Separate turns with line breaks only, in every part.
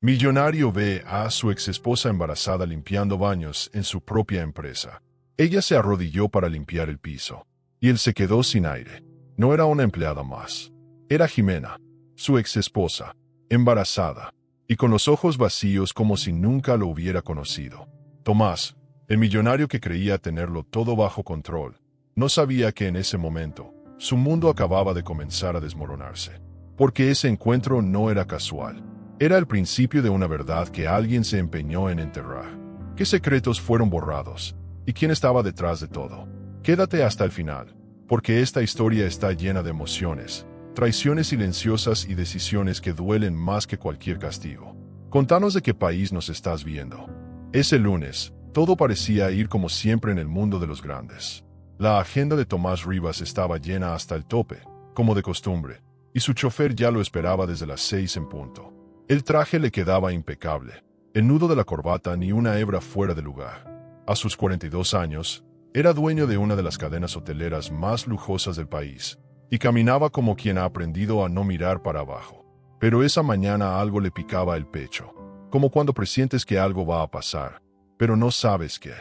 Millonario ve a su exesposa embarazada limpiando baños en su propia empresa. Ella se arrodilló para limpiar el piso. Y él se quedó sin aire. No era una empleada más. Era Jimena, su exesposa, embarazada, y con los ojos vacíos como si nunca lo hubiera conocido. Tomás, el millonario que creía tenerlo todo bajo control, no sabía que en ese momento, su mundo acababa de comenzar a desmoronarse. Porque ese encuentro no era casual. Era el principio de una verdad que alguien se empeñó en enterrar. ¿Qué secretos fueron borrados? ¿Y quién estaba detrás de todo? Quédate hasta el final, porque esta historia está llena de emociones, traiciones silenciosas y decisiones que duelen más que cualquier castigo. Contanos de qué país nos estás viendo. Ese lunes, todo parecía ir como siempre en el mundo de los grandes. La agenda de Tomás Rivas estaba llena hasta el tope, como de costumbre, y su chofer ya lo esperaba desde las 6 en punto. El traje le quedaba impecable, el nudo de la corbata ni una hebra fuera de lugar. A sus 42 años, era dueño de una de las cadenas hoteleras más lujosas del país, y caminaba como quien ha aprendido a no mirar para abajo. Pero esa mañana algo le picaba el pecho, como cuando presientes que algo va a pasar, pero no sabes qué.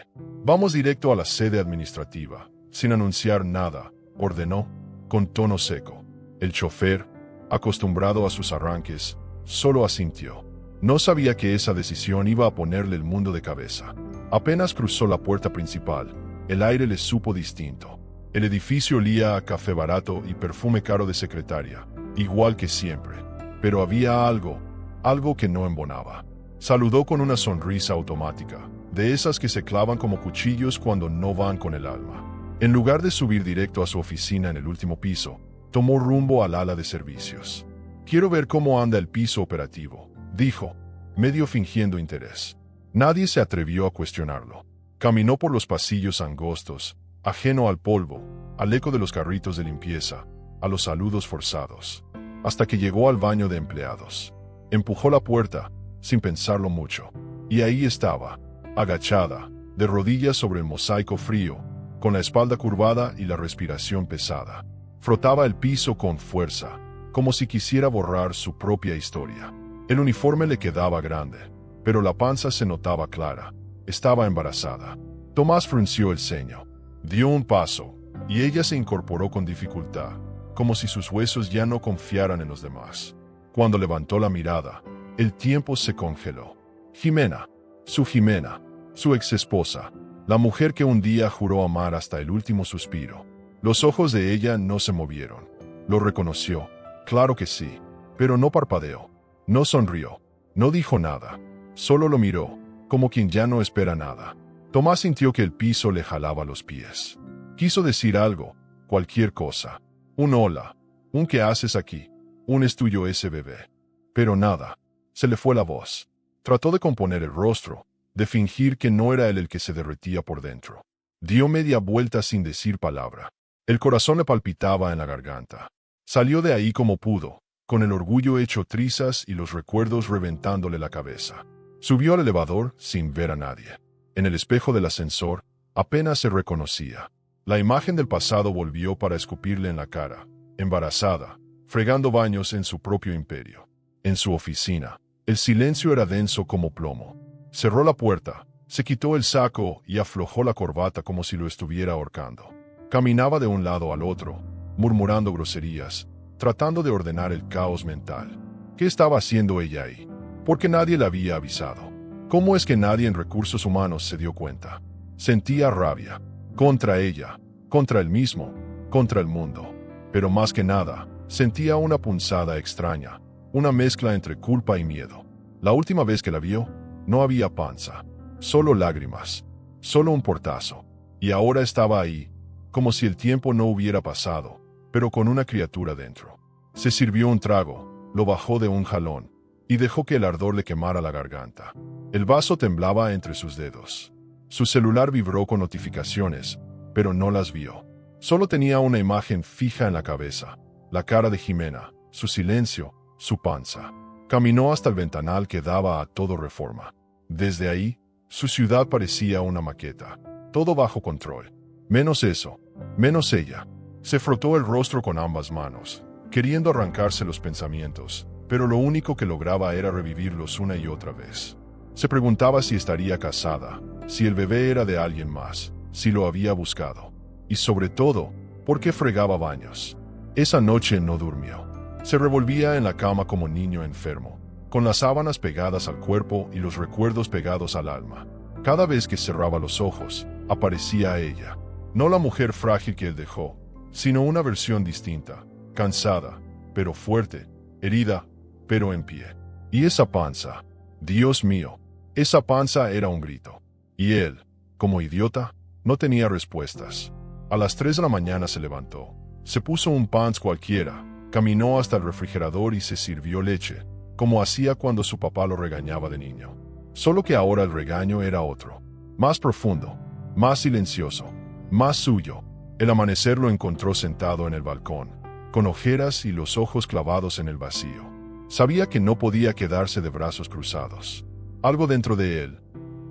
Vamos directo a la sede administrativa, sin anunciar nada, ordenó, con tono seco. El chofer, acostumbrado a sus arranques, solo asintió. No sabía que esa decisión iba a ponerle el mundo de cabeza. Apenas cruzó la puerta principal, el aire le supo distinto. El edificio olía a café barato y perfume caro de secretaria, igual que siempre. Pero había algo que no embonaba. Saludó con una sonrisa automática, de esas que se clavan como cuchillos cuando no van con el alma. En lugar de subir directo a su oficina en el último piso, tomó rumbo al ala de servicios. «Quiero ver cómo anda el piso operativo», dijo, medio fingiendo interés. Nadie se atrevió a cuestionarlo. Caminó por los pasillos angostos, ajeno al polvo, al eco de los carritos de limpieza, a los saludos forzados, hasta que llegó al baño de empleados. Empujó la puerta, sin pensarlo mucho, y ahí estaba, agachada, de rodillas sobre el mosaico frío, con la espalda curvada y la respiración pesada. Frotaba el piso con fuerza, como si quisiera borrar su propia historia. El uniforme le quedaba grande, pero la panza se notaba clara. Estaba embarazada. Tomás frunció el ceño. Dio un paso, y ella se incorporó con dificultad, como si sus huesos ya no confiaran en los demás. Cuando levantó la mirada, el tiempo se congeló. Jimena, su exesposa, la mujer que un día juró amar hasta el último suspiro. Los ojos de ella no se movieron. Lo reconoció, claro que sí, pero no parpadeó, no sonrió, no dijo nada, solo lo miró, como quien ya no espera nada. Tomás sintió que el piso le jalaba los pies. Quiso decir algo, cualquier cosa. Un hola, un ¿qué haces aquí? Un ¿es tuyo ese bebé? Pero nada, se le fue la voz. Trató de componer el rostro, de fingir que no era él el que se derretía por dentro. Dio media vuelta sin decir palabra. El corazón le palpitaba en la garganta. Salió de ahí como pudo, con el orgullo hecho trizas y los recuerdos reventándole la cabeza. Subió al elevador sin ver a nadie. En el espejo del ascensor, apenas se reconocía. La imagen del pasado volvió para escupirle en la cara, embarazada, fregando baños en su propio imperio. En su oficina, el silencio era denso como plomo. Cerró la puerta, se quitó el saco y aflojó la corbata como si lo estuviera ahorcando. Caminaba de un lado al otro, murmurando groserías, tratando de ordenar el caos mental. ¿Qué estaba haciendo ella ahí? ¿Por qué nadie la había avisado? ¿Cómo es que nadie en recursos humanos se dio cuenta? Sentía rabia, contra ella, contra él mismo, contra el mundo. Pero más que nada, sentía una punzada extraña, una mezcla entre culpa y miedo. La última vez que la vio, no había panza, solo lágrimas, solo un portazo. Y ahora estaba ahí, como si el tiempo no hubiera pasado, pero con una criatura dentro. Se sirvió un trago, lo bajó de un jalón, y dejó que el ardor le quemara la garganta. El vaso temblaba entre sus dedos. Su celular vibró con notificaciones, pero no las vio. Solo tenía una imagen fija en la cabeza, la cara de Jimena, su silencio, su panza. Caminó hasta el ventanal que daba a todo Reforma. Desde ahí, su ciudad parecía una maqueta, todo bajo control. Menos eso, menos ella. Se frotó el rostro con ambas manos, queriendo arrancarse los pensamientos, pero lo único que lograba era revivirlos una y otra vez. Se preguntaba si estaría casada, si el bebé era de alguien más, si lo había buscado. Y sobre todo, ¿por qué fregaba baños? Esa noche no durmió. Se revolvía en la cama como niño enfermo, con las sábanas pegadas al cuerpo y los recuerdos pegados al alma. Cada vez que cerraba los ojos, aparecía ella. No la mujer frágil que él dejó, sino una versión distinta, cansada, pero fuerte, herida, pero en pie. Y esa panza, Dios mío, esa panza era un grito. Y él, como idiota, no tenía respuestas. A las 3 de la mañana se levantó, se puso un pants cualquiera, caminó hasta el refrigerador y se sirvió leche, como hacía cuando su papá lo regañaba de niño. Solo que ahora el regaño era otro, más profundo, más silencioso, más suyo. El amanecer lo encontró sentado en el balcón, con ojeras y los ojos clavados en el vacío. Sabía que no podía quedarse de brazos cruzados. Algo dentro de él,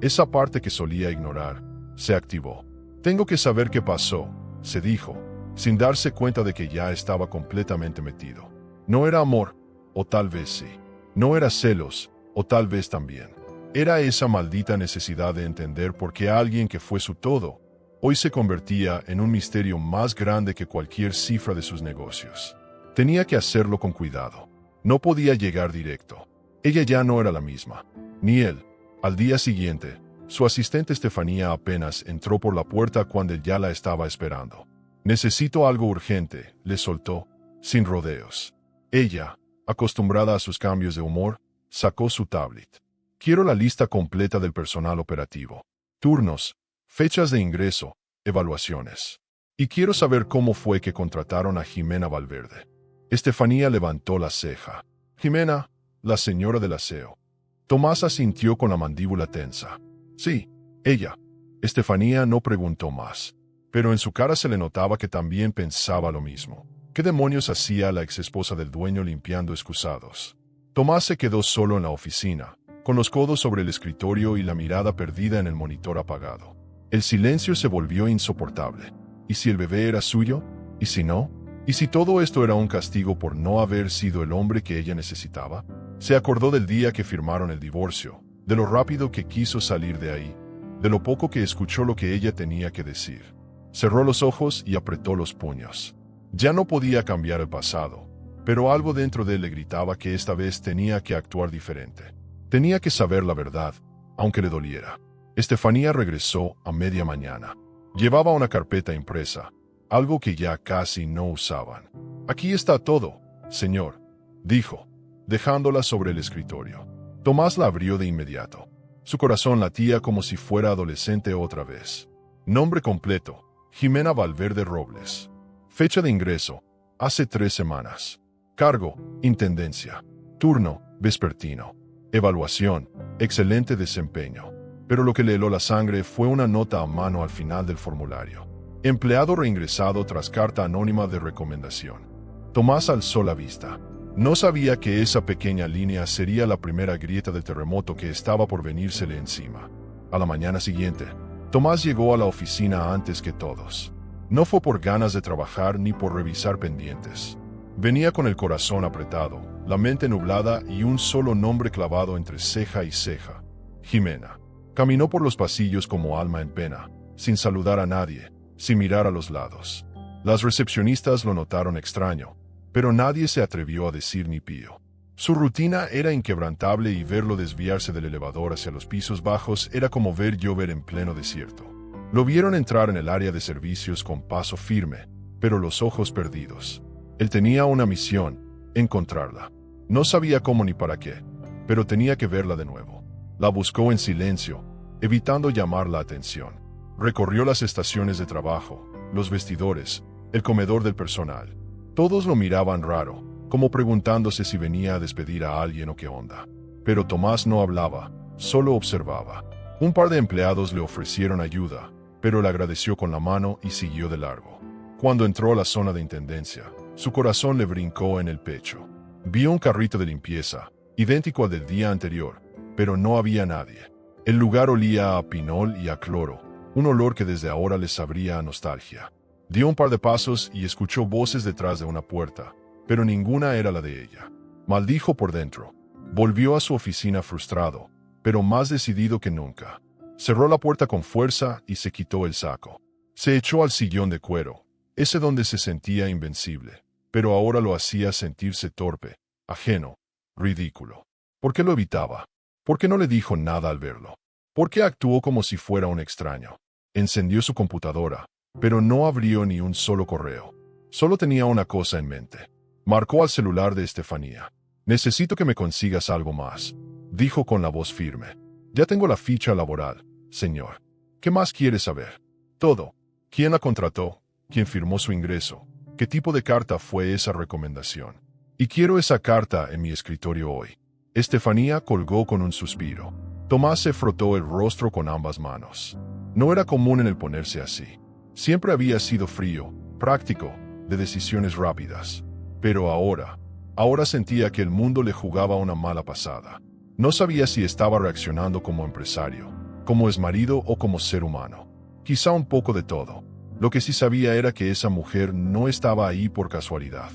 esa parte que solía ignorar, se activó. Tengo que saber qué pasó, se dijo, sin darse cuenta de que ya estaba completamente metido. No era amor, o tal vez sí. No era celos, o tal vez también. Era esa maldita necesidad de entender por qué alguien que fue su todo, hoy se convertía en un misterio más grande que cualquier cifra de sus negocios. Tenía que hacerlo con cuidado. No podía llegar directo. Ella ya no era la misma. Ni él. Al día siguiente, su asistente Estefanía apenas entró por la puerta cuando él ya la estaba esperando. Necesito algo urgente, le soltó, sin rodeos. Ella, acostumbrada a sus cambios de humor, sacó su tablet. Quiero la lista completa del personal operativo. Turnos, fechas de ingreso, evaluaciones. Y quiero saber cómo fue que contrataron a Jimena Valverde. Estefanía levantó la ceja. Jimena, la señora del aseo. Tomás asintió con la mandíbula tensa. Sí, ella. Estefanía no preguntó más, pero en su cara se le notaba que también pensaba lo mismo. ¿Qué demonios hacía la exesposa del dueño limpiando excusados? Tomás se quedó solo en la oficina, con los codos sobre el escritorio y la mirada perdida en el monitor apagado. El silencio se volvió insoportable. ¿Y si el bebé era suyo? ¿Y si no? ¿Y si todo esto era un castigo por no haber sido el hombre que ella necesitaba? Se acordó del día que firmaron el divorcio, de lo rápido que quiso salir de ahí, de lo poco que escuchó lo que ella tenía que decir. Cerró los ojos y apretó los puños. Ya no podía cambiar el pasado, pero algo dentro de él le gritaba que esta vez tenía que actuar diferente. Tenía que saber la verdad, aunque le doliera. Estefanía regresó a media mañana. Llevaba una carpeta impresa, algo que ya casi no usaban. Aquí está todo, señor, dijo, dejándola sobre el escritorio. Tomás la abrió de inmediato. Su corazón latía como si fuera adolescente otra vez. Nombre completo, Jimena Valverde Robles. Fecha de ingreso, hace 3 semanas. Cargo, intendencia. Turno, vespertino. Evaluación, excelente desempeño. Pero lo que le heló la sangre fue una nota a mano al final del formulario. Empleado reingresado tras carta anónima de recomendación. Tomás alzó la vista. No sabía que esa pequeña línea sería la primera grieta del terremoto que estaba por venírsele encima. A la mañana siguiente, Tomás llegó a la oficina antes que todos. No fue por ganas de trabajar ni por revisar pendientes. Venía con el corazón apretado, la mente nublada y un solo nombre clavado entre ceja y ceja. Jimena. Caminó por los pasillos como alma en pena, sin saludar a nadie, sin mirar a los lados. Las recepcionistas lo notaron extraño, pero nadie se atrevió a decir ni pío. Su rutina era inquebrantable y verlo desviarse del elevador hacia los pisos bajos era como ver llover en pleno desierto. Lo vieron entrar en el área de servicios con paso firme, pero los ojos perdidos. Él tenía una misión, encontrarla. No sabía cómo ni para qué, pero tenía que verla de nuevo. La buscó en silencio, evitando llamar la atención. Recorrió las estaciones de trabajo, los vestidores, el comedor del personal. Todos lo miraban raro, como preguntándose si venía a despedir a alguien o qué onda. Pero Tomás no hablaba, solo observaba. Un par de empleados le ofrecieron ayuda, pero le agradeció con la mano y siguió de largo. Cuando entró a la zona de intendencia, su corazón le brincó en el pecho. Vio un carrito de limpieza, idéntico al del día anterior, pero no había nadie. El lugar olía a pinol y a cloro, un olor que desde ahora le sabría a nostalgia. Dio un par de pasos y escuchó voces detrás de una puerta, pero ninguna era la de ella. maldijo por dentro. Volvió a su oficina frustrado, pero más decidido que nunca. Cerró la puerta con fuerza y se quitó el saco. Se echó al sillón de cuero, ese donde se sentía invencible, pero ahora lo hacía sentirse torpe, ajeno, ridículo. ¿Por qué lo evitaba? ¿Por qué no le dijo nada al verlo? ¿Por qué actuó como si fuera un extraño? Encendió su computadora, pero no abrió ni un solo correo. Solo tenía una cosa en mente. Marcó al celular de Estefanía. «Necesito que me consigas algo más», dijo con la voz firme. «Ya tengo la ficha laboral, señor. ¿Qué más quiere saber?» «Todo. ¿Quién la contrató? ¿Quién firmó su ingreso? ¿Qué tipo de carta fue esa recomendación? Y quiero esa carta en mi escritorio hoy». Estefanía colgó con un suspiro. Tomás se frotó el rostro con ambas manos. No era común en él ponerse así. Siempre había sido frío, práctico, de decisiones rápidas. Pero ahora sentía que el mundo le jugaba una mala pasada. No sabía si estaba reaccionando como empresario, como exmarido o como ser humano. Quizá un poco de todo. Lo que sí sabía era que esa mujer no estaba ahí por casualidad.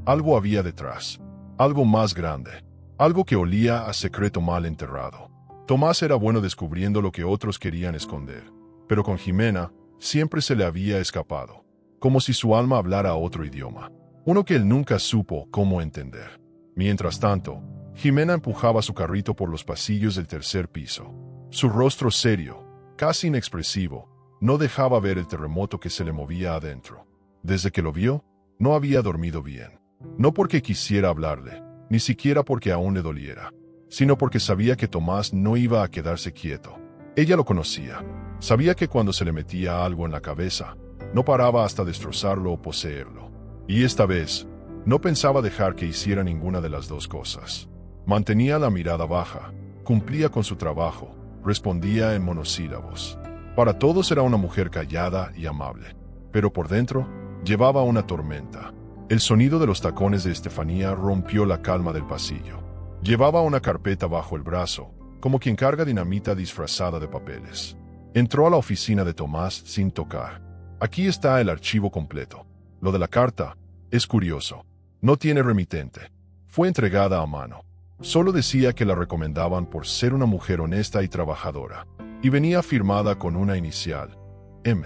Algo había detrás. Algo más grande. Algo que olía a secreto mal enterrado. Tomás era bueno descubriendo lo que otros querían esconder. Pero con Jimena siempre se le había escapado. Como si su alma hablara otro idioma. Uno que él nunca supo cómo entender. Mientras tanto, Jimena empujaba su carrito por los pasillos del tercer piso. Su rostro serio, casi inexpresivo, no dejaba ver el terremoto que se le movía adentro. Desde que lo vio, no había dormido bien. No porque quisiera hablarle, ni siquiera porque aún le doliera, sino porque sabía que Tomás no iba a quedarse quieto. Ella lo conocía. Sabía que cuando se le metía algo en la cabeza, no paraba hasta destrozarlo o poseerlo. Y esta vez, no pensaba dejar que hiciera ninguna de las dos cosas. Mantenía la mirada baja, cumplía con su trabajo, respondía en monosílabos. Para todos era una mujer callada y amable, pero por dentro llevaba una tormenta. El sonido de los tacones de Estefanía rompió la calma del pasillo. Llevaba una carpeta bajo el brazo, como quien carga dinamita disfrazada de papeles. Entró a la oficina de Tomás sin tocar. Aquí está el archivo completo. Lo de la carta es curioso. No tiene remitente. Fue entregada a mano. Solo decía que la recomendaban por ser una mujer honesta y trabajadora. Y venía firmada con una inicial. M.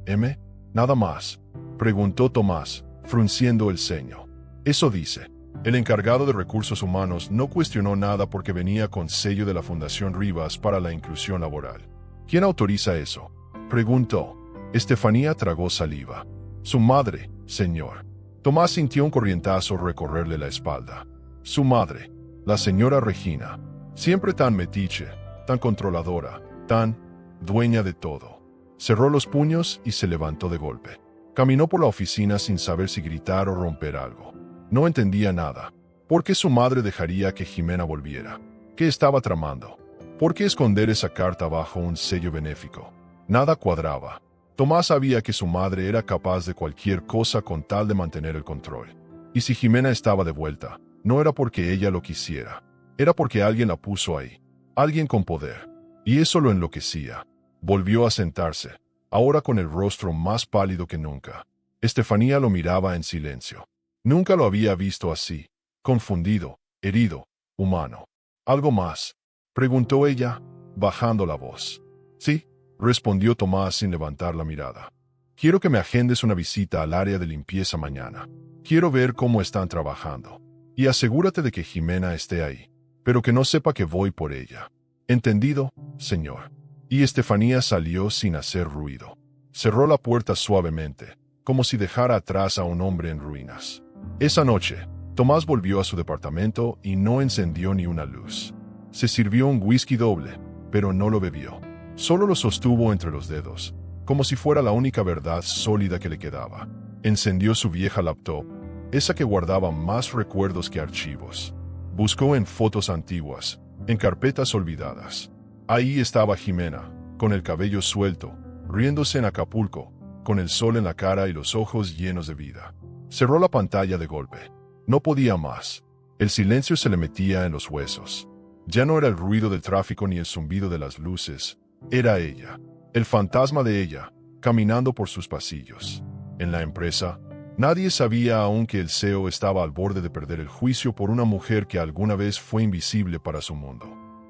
¿M? ¿Nada más?, preguntó Tomás, frunciendo el ceño. Eso dice. El encargado de recursos humanos no cuestionó nada porque venía con sello de la Fundación Rivas para la inclusión laboral. ¿Quién autoriza eso?, preguntó. Estefanía tragó saliva. Su madre, señor. Tomás sintió un corrientazo recorrerle la espalda. Su madre, la señora Regina, siempre tan metiche, tan controladora, tan dueña de todo. Cerró los puños y se levantó de golpe. Caminó por la oficina sin saber si gritar o romper algo. No entendía nada. ¿Por qué su madre dejaría que Jimena volviera? ¿Qué estaba tramando? ¿Por qué esconder esa carta bajo un sello benéfico? Nada cuadraba. Tomás sabía que su madre era capaz de cualquier cosa con tal de mantener el control. Y si Jimena estaba de vuelta, no era porque ella lo quisiera. Era porque alguien la puso ahí. Alguien con poder. Y eso lo enloquecía. Volvió a sentarse, ahora con el rostro más pálido que nunca. Estefanía lo miraba en silencio. Nunca lo había visto así, confundido, herido, humano. ¿Algo más?, preguntó ella, bajando la voz. Sí, respondió Tomás sin levantar la mirada. Quiero que me agendes una visita al área de limpieza mañana. Quiero ver cómo están trabajando. Y asegúrate de que Jimena esté ahí, pero que no sepa que voy por ella. ¿Entendido, señor? Y Estefanía salió sin hacer ruido. Cerró la puerta suavemente, como si dejara atrás a un hombre en ruinas. Esa noche, Tomás volvió a su departamento y no encendió ni una luz. Se sirvió un whisky doble, pero no lo bebió. Solo lo sostuvo entre los dedos, como si fuera la única verdad sólida que le quedaba. Encendió su vieja laptop, esa que guardaba más recuerdos que archivos. Buscó en fotos antiguas, en carpetas olvidadas. Ahí estaba Jimena, con el cabello suelto, riéndose en Acapulco, con el sol en la cara y los ojos llenos de vida. Cerró la pantalla de golpe. No podía más. El silencio se le metía en los huesos. Ya no era el ruido del tráfico ni el zumbido de las luces. Era ella, el fantasma de ella, caminando por sus pasillos. En la empresa, Nadie sabía aún que el CEO estaba al borde de perder el juicio por una mujer que alguna vez fue invisible para su mundo.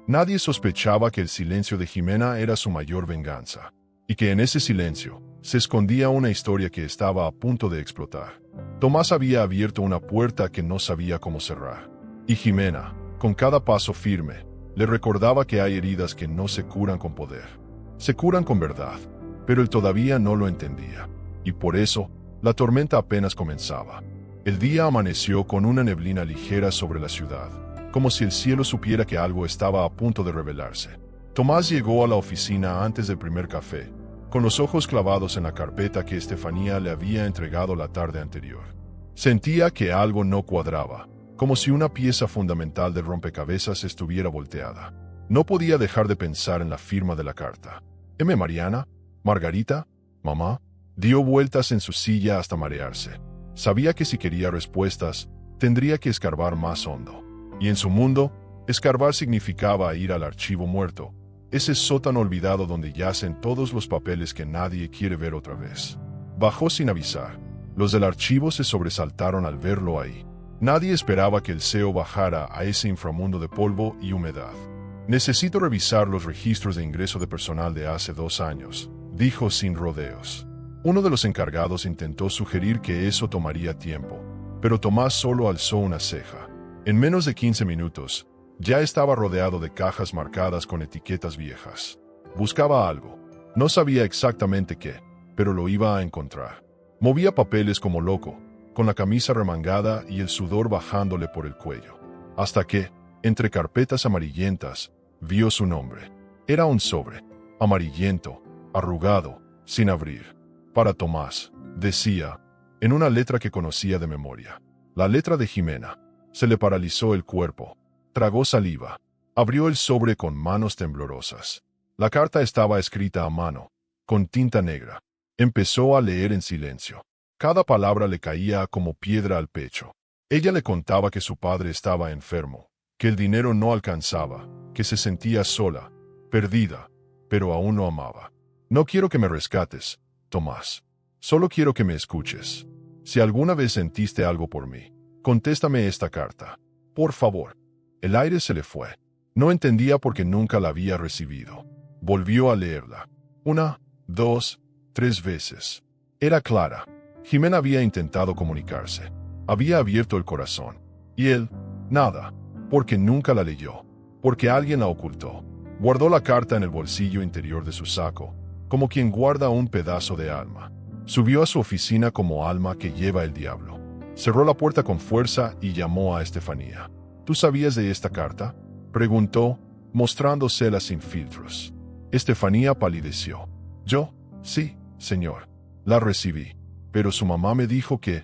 Nadie sospechaba que el silencio de Jimena era su mayor venganza, y que en ese silencio se escondía una historia que estaba a punto de explotar. Tomás había abierto una puerta que no sabía cómo cerrar, y Jimena, con cada paso firme, le recordaba que hay heridas que no se curan con poder, se curan con verdad, pero él todavía no lo entendía, y por eso, la tormenta apenas comenzaba. El día amaneció con una neblina ligera sobre la ciudad, como si el cielo supiera que algo estaba a punto de revelarse. Tomás llegó a la oficina antes del primer café, con los ojos clavados en la carpeta que Estefanía le había entregado la tarde anterior. Sentía que algo no cuadraba, como si una pieza fundamental del rompecabezas estuviera volteada. No podía dejar de pensar en la firma de la carta. ¿M. Mariana? ¿Margarita? ¿Mamá? Dio vueltas en su silla hasta marearse. Sabía que si quería respuestas, tendría que escarbar más hondo. Y en su mundo, escarbar significaba ir al archivo muerto, ese sótano olvidado donde yacen todos los papeles que nadie quiere ver otra vez. Bajó sin avisar. Los del archivo se sobresaltaron al verlo ahí. Nadie esperaba que el CEO bajara a ese inframundo de polvo y humedad. Necesito revisar los registros de ingreso de personal de hace 2 años, dijo sin rodeos. Uno de los encargados intentó sugerir que eso tomaría tiempo, pero Tomás solo alzó una ceja. En menos de 15 minutos, ya estaba rodeado de cajas marcadas con etiquetas viejas. Buscaba algo. No sabía exactamente qué, pero lo iba a encontrar. Movía papeles como loco, con la camisa remangada y el sudor bajándole por el cuello. Hasta que, entre carpetas amarillentas, vio su nombre. Era un sobre, amarillento, arrugado, sin abrir. Para Tomás, decía, en una letra que conocía de memoria. La letra de Jimena. Se le paralizó el cuerpo. Tragó saliva. Abrió el sobre con manos temblorosas. La carta estaba escrita a mano, con tinta negra. Empezó a leer en silencio. Cada palabra le caía como piedra al pecho. Ella le contaba que su padre estaba enfermo, que el dinero no alcanzaba, que se sentía sola, perdida, pero aún lo amaba. No quiero que me rescates, Tomás. Solo quiero que me escuches. Si alguna vez sentiste algo por mí, contéstame esta carta. Por favor. El aire se le fue. No entendía por qué nunca la había recibido. Volvió a leerla. 1, 2, 3 veces. Era clara. Jimena había intentado comunicarse. Había abierto el corazón. Y él, nada. Porque nunca la leyó. Porque alguien la ocultó. Guardó la carta en el bolsillo interior de su saco, como quien guarda un pedazo de alma. Subió a su oficina como alma que lleva el diablo. Cerró la puerta con fuerza y llamó a Estefanía. ¿Tú sabías de esta carta?, preguntó, mostrándosela sin filtros. Estefanía palideció. Yo, sí, señor. La recibí. Pero su mamá me dijo que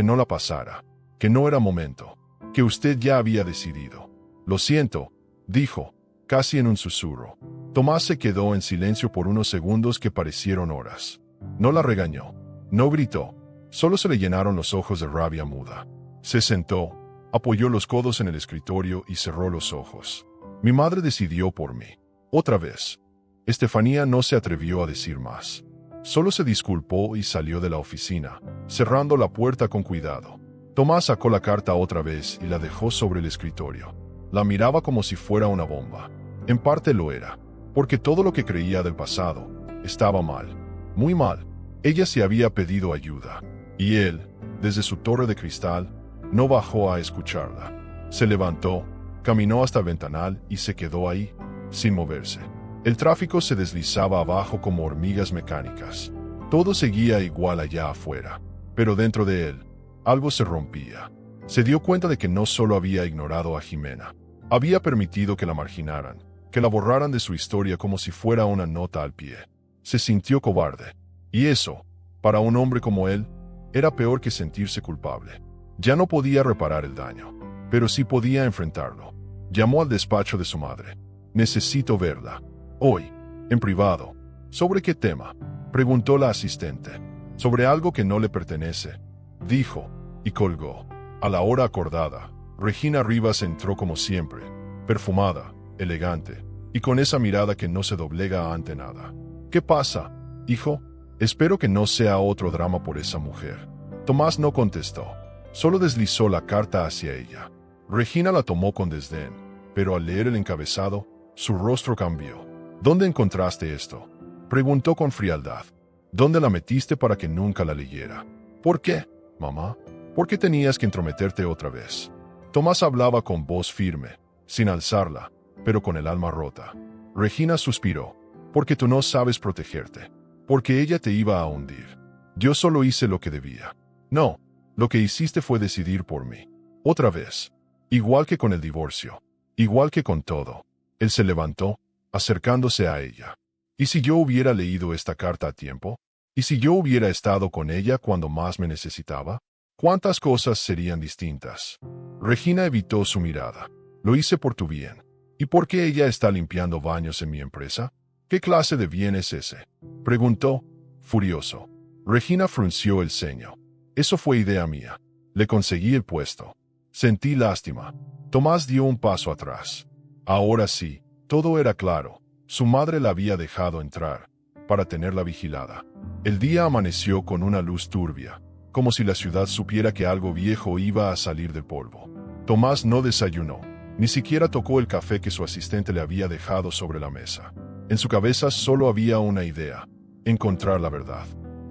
no la pasara, que no era momento, que usted ya había decidido. Lo siento, dijo, casi en un susurro. Tomás se quedó en silencio por unos segundos que parecieron horas. No la regañó, no gritó, solo se le llenaron los ojos de rabia muda. Se sentó, apoyó los codos en el escritorio y cerró los ojos. Mi madre decidió por mí. Otra vez. Estefanía no se atrevió a decir más. Solo se disculpó y salió de la oficina, cerrando la puerta con cuidado. Tomás sacó la carta otra vez y la dejó sobre el escritorio. La miraba como si fuera una bomba. En parte lo era, porque todo lo que creía del pasado estaba mal, muy mal. Ella se había pedido ayuda, y él, desde su torre de cristal, no bajó a escucharla. Se levantó, caminó hasta el ventanal y se quedó ahí, sin moverse. El tráfico se deslizaba abajo como hormigas mecánicas. Todo seguía igual allá afuera, pero dentro de él, algo se rompía. Se dio cuenta de que no solo había ignorado a Jimena, había permitido que la marginaran, que la borraran de su historia como si fuera una nota al pie. Se sintió cobarde. Y eso, para un hombre como él, era peor que sentirse culpable. Ya no podía reparar el daño, pero sí podía enfrentarlo. Llamó al despacho de su madre. Necesito verla. Hoy, en privado. ¿Sobre qué tema?, preguntó la asistente. Sobre algo que no le pertenece, dijo, y colgó. A la hora acordada, Regina Rivas entró como siempre, perfumada, elegante, y con esa mirada que no se doblega ante nada. ¿Qué pasa, hijo? Espero que no sea otro drama por esa mujer. Tomás no contestó. Solo deslizó la carta hacia ella. Regina la tomó con desdén, pero al leer el encabezado, su rostro cambió. ¿Dónde encontraste esto?, preguntó con frialdad. ¿Dónde la metiste para que nunca la leyera? ¿Por qué, mamá? ¿Por qué tenías que entrometerte otra vez? Tomás hablaba con voz firme, sin alzarla, pero con el alma rota. Regina suspiró. Porque tú no sabes protegerte. Porque ella te iba a hundir. Yo solo hice lo que debía. No, lo que hiciste fue decidir por mí. Otra vez. Igual que con el divorcio. Igual que con todo. Él se levantó, acercándose a ella. ¿Y si yo hubiera leído esta carta a tiempo? ¿Y si yo hubiera estado con ella cuando más me necesitaba? ¿Cuántas cosas serían distintas? Regina evitó su mirada. Lo hice por tu bien. ¿Y por qué ella está limpiando baños en mi empresa? ¿Qué clase de bien es ese?, preguntó, furioso. Regina frunció el ceño. Eso fue idea mía. Le conseguí el puesto. Sentí lástima. Tomás dio un paso atrás. Ahora sí, todo era claro. Su madre la había dejado entrar, para tenerla vigilada. El día amaneció con una luz turbia, como si la ciudad supiera que algo viejo iba a salir del polvo. Tomás no desayunó, ni siquiera tocó el café que su asistente le había dejado sobre la mesa. En su cabeza solo había una idea: encontrar la verdad.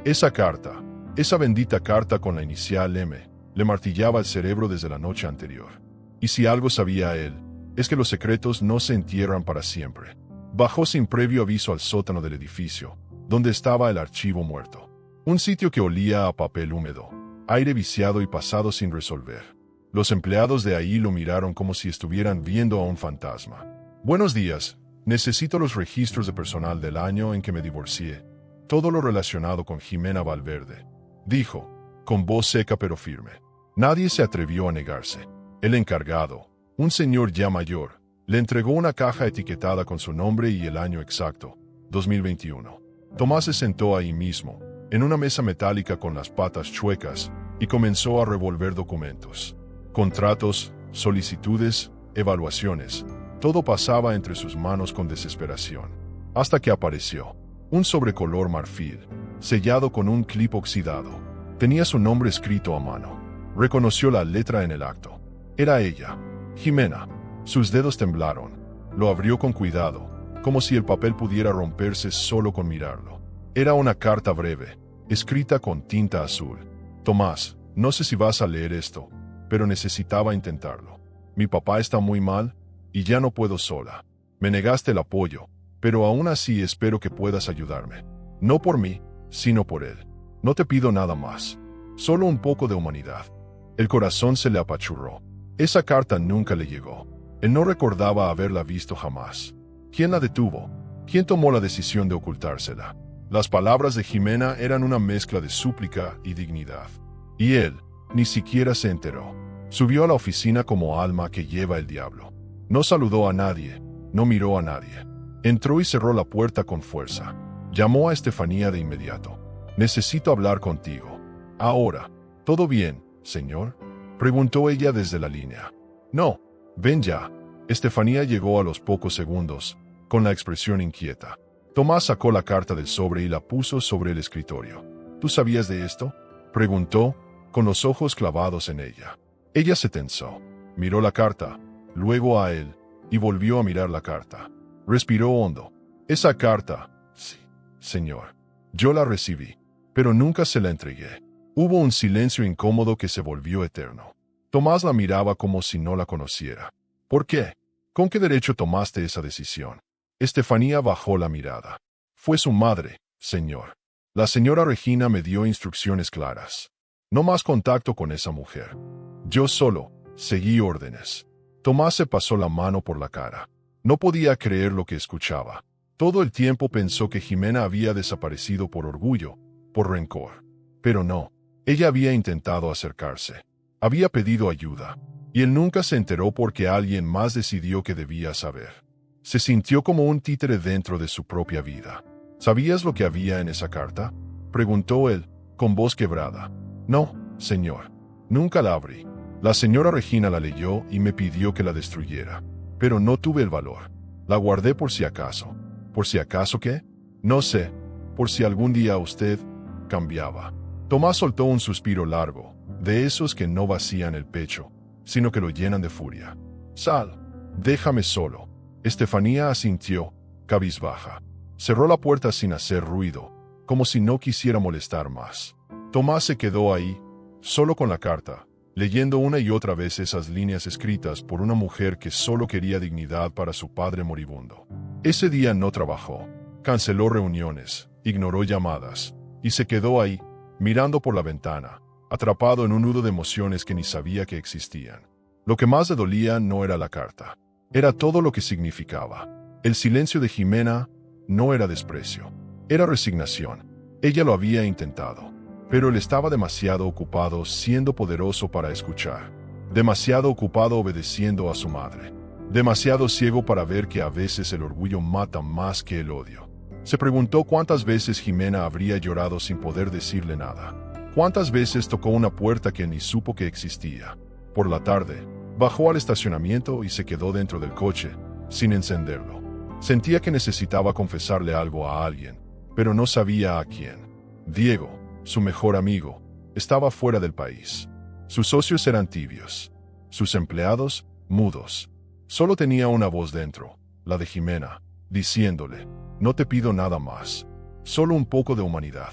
Esa carta, esa bendita carta con la inicial M, le martillaba el cerebro desde la noche anterior. Y si algo sabía él, es que los secretos no se entierran para siempre. Bajó sin previo aviso al sótano del edificio, donde estaba el archivo muerto. Un sitio que olía a papel húmedo, aire viciado y pasado sin resolver. Los empleados de ahí lo miraron como si estuvieran viendo a un fantasma. Buenos días, necesito los registros de personal del año en que me divorcié. Todo lo relacionado con Jimena Valverde, dijo, con voz seca pero firme. Nadie se atrevió a negarse. El encargado, un señor ya mayor, le entregó una caja etiquetada con su nombre y el año exacto, 2021. Tomás se sentó ahí mismo, en una mesa metálica con las patas chuecas, y comenzó a revolver documentos. Contratos, solicitudes, evaluaciones. Todo pasaba entre sus manos con desesperación. Hasta que apareció un sobrecolor marfil, sellado con un clip oxidado. Tenía su nombre escrito a mano. Reconoció la letra en el acto. Era ella, Jimena. Sus dedos temblaron. Lo abrió con cuidado, como si el papel pudiera romperse solo con mirarlo. Era una carta breve, escrita con tinta azul. Tomás, no sé si vas a leer esto, pero necesitaba intentarlo. Mi papá está muy mal, y ya no puedo sola. Me negaste el apoyo, pero aún así espero que puedas ayudarme. No por mí, sino por él. No te pido nada más. Solo un poco de humanidad. El corazón se le apachurró. Esa carta nunca le llegó. Él no recordaba haberla visto jamás. ¿Quién la detuvo? ¿Quién tomó la decisión de ocultársela? Las palabras de Jimena eran una mezcla de súplica y dignidad. Y él ni siquiera se enteró. Subió a la oficina como alma que lleva el diablo. No saludó a nadie, no miró a nadie. Entró y cerró la puerta con fuerza. Llamó a Estefanía de inmediato. Necesito hablar contigo. Ahora. ¿Todo bien, señor?, preguntó ella desde la línea. No, ven ya. Estefanía llegó a los pocos segundos, con la expresión inquieta. Tomás sacó la carta del sobre y la puso sobre el escritorio. ¿Tú sabías de esto?, preguntó, con los ojos clavados en ella. Ella se tensó. Miró la carta, luego a él, y volvió a mirar la carta. Respiró hondo. Esa carta, sí, señor. Yo la recibí, pero nunca se la entregué. Hubo un silencio incómodo que se volvió eterno. Tomás la miraba como si no la conociera. ¿Por qué? ¿Con qué derecho tomaste esa decisión? Estefanía bajó la mirada. Fue su madre, señor. La señora Regina me dio instrucciones claras. No más contacto con esa mujer. Yo solo seguí órdenes. Tomás se pasó la mano por la cara. No podía creer lo que escuchaba. Todo el tiempo pensó que Jimena había desaparecido por orgullo, por rencor. Pero no. Ella había intentado acercarse. Había pedido ayuda. Y él nunca se enteró porque alguien más decidió que debía saber. Se sintió como un títere dentro de su propia vida. ¿Sabías lo que había en esa carta?, preguntó él, con voz quebrada. No, señor. Nunca la abrí. La señora Regina la leyó y me pidió que la destruyera. Pero no tuve el valor. La guardé por si acaso. ¿Por si acaso qué? No sé. Por si algún día usted cambiaba. Tomás soltó un suspiro largo, de esos que no vacían el pecho, sino que lo llenan de furia. Sal, déjame solo. Estefanía asintió, cabizbaja. Cerró la puerta sin hacer ruido, como si no quisiera molestar más. Tomás se quedó ahí, solo con la carta, leyendo una y otra vez esas líneas escritas por una mujer que solo quería dignidad para su padre moribundo. Ese día no trabajó, canceló reuniones, ignoró llamadas, y se quedó ahí, mirando por la ventana, atrapado en un nudo de emociones que ni sabía que existían. Lo que más le dolía no era la carta, era todo lo que significaba. El silencio de Jimena no era desprecio, era resignación. Ella lo había intentado, pero él estaba demasiado ocupado siendo poderoso para escuchar, demasiado ocupado obedeciendo a su madre, demasiado ciego para ver que a veces el orgullo mata más que el odio. Se preguntó cuántas veces Jimena habría llorado sin poder decirle nada. Cuántas veces tocó una puerta que ni supo que existía. Por la tarde, bajó al estacionamiento y se quedó dentro del coche, sin encenderlo. Sentía que necesitaba confesarle algo a alguien, pero no sabía a quién. Diego, su mejor amigo, estaba fuera del país. Sus socios eran tibios. Sus empleados, mudos. Solo tenía una voz dentro, la de Jimena, diciéndole: no te pido nada más, solo un poco de humanidad.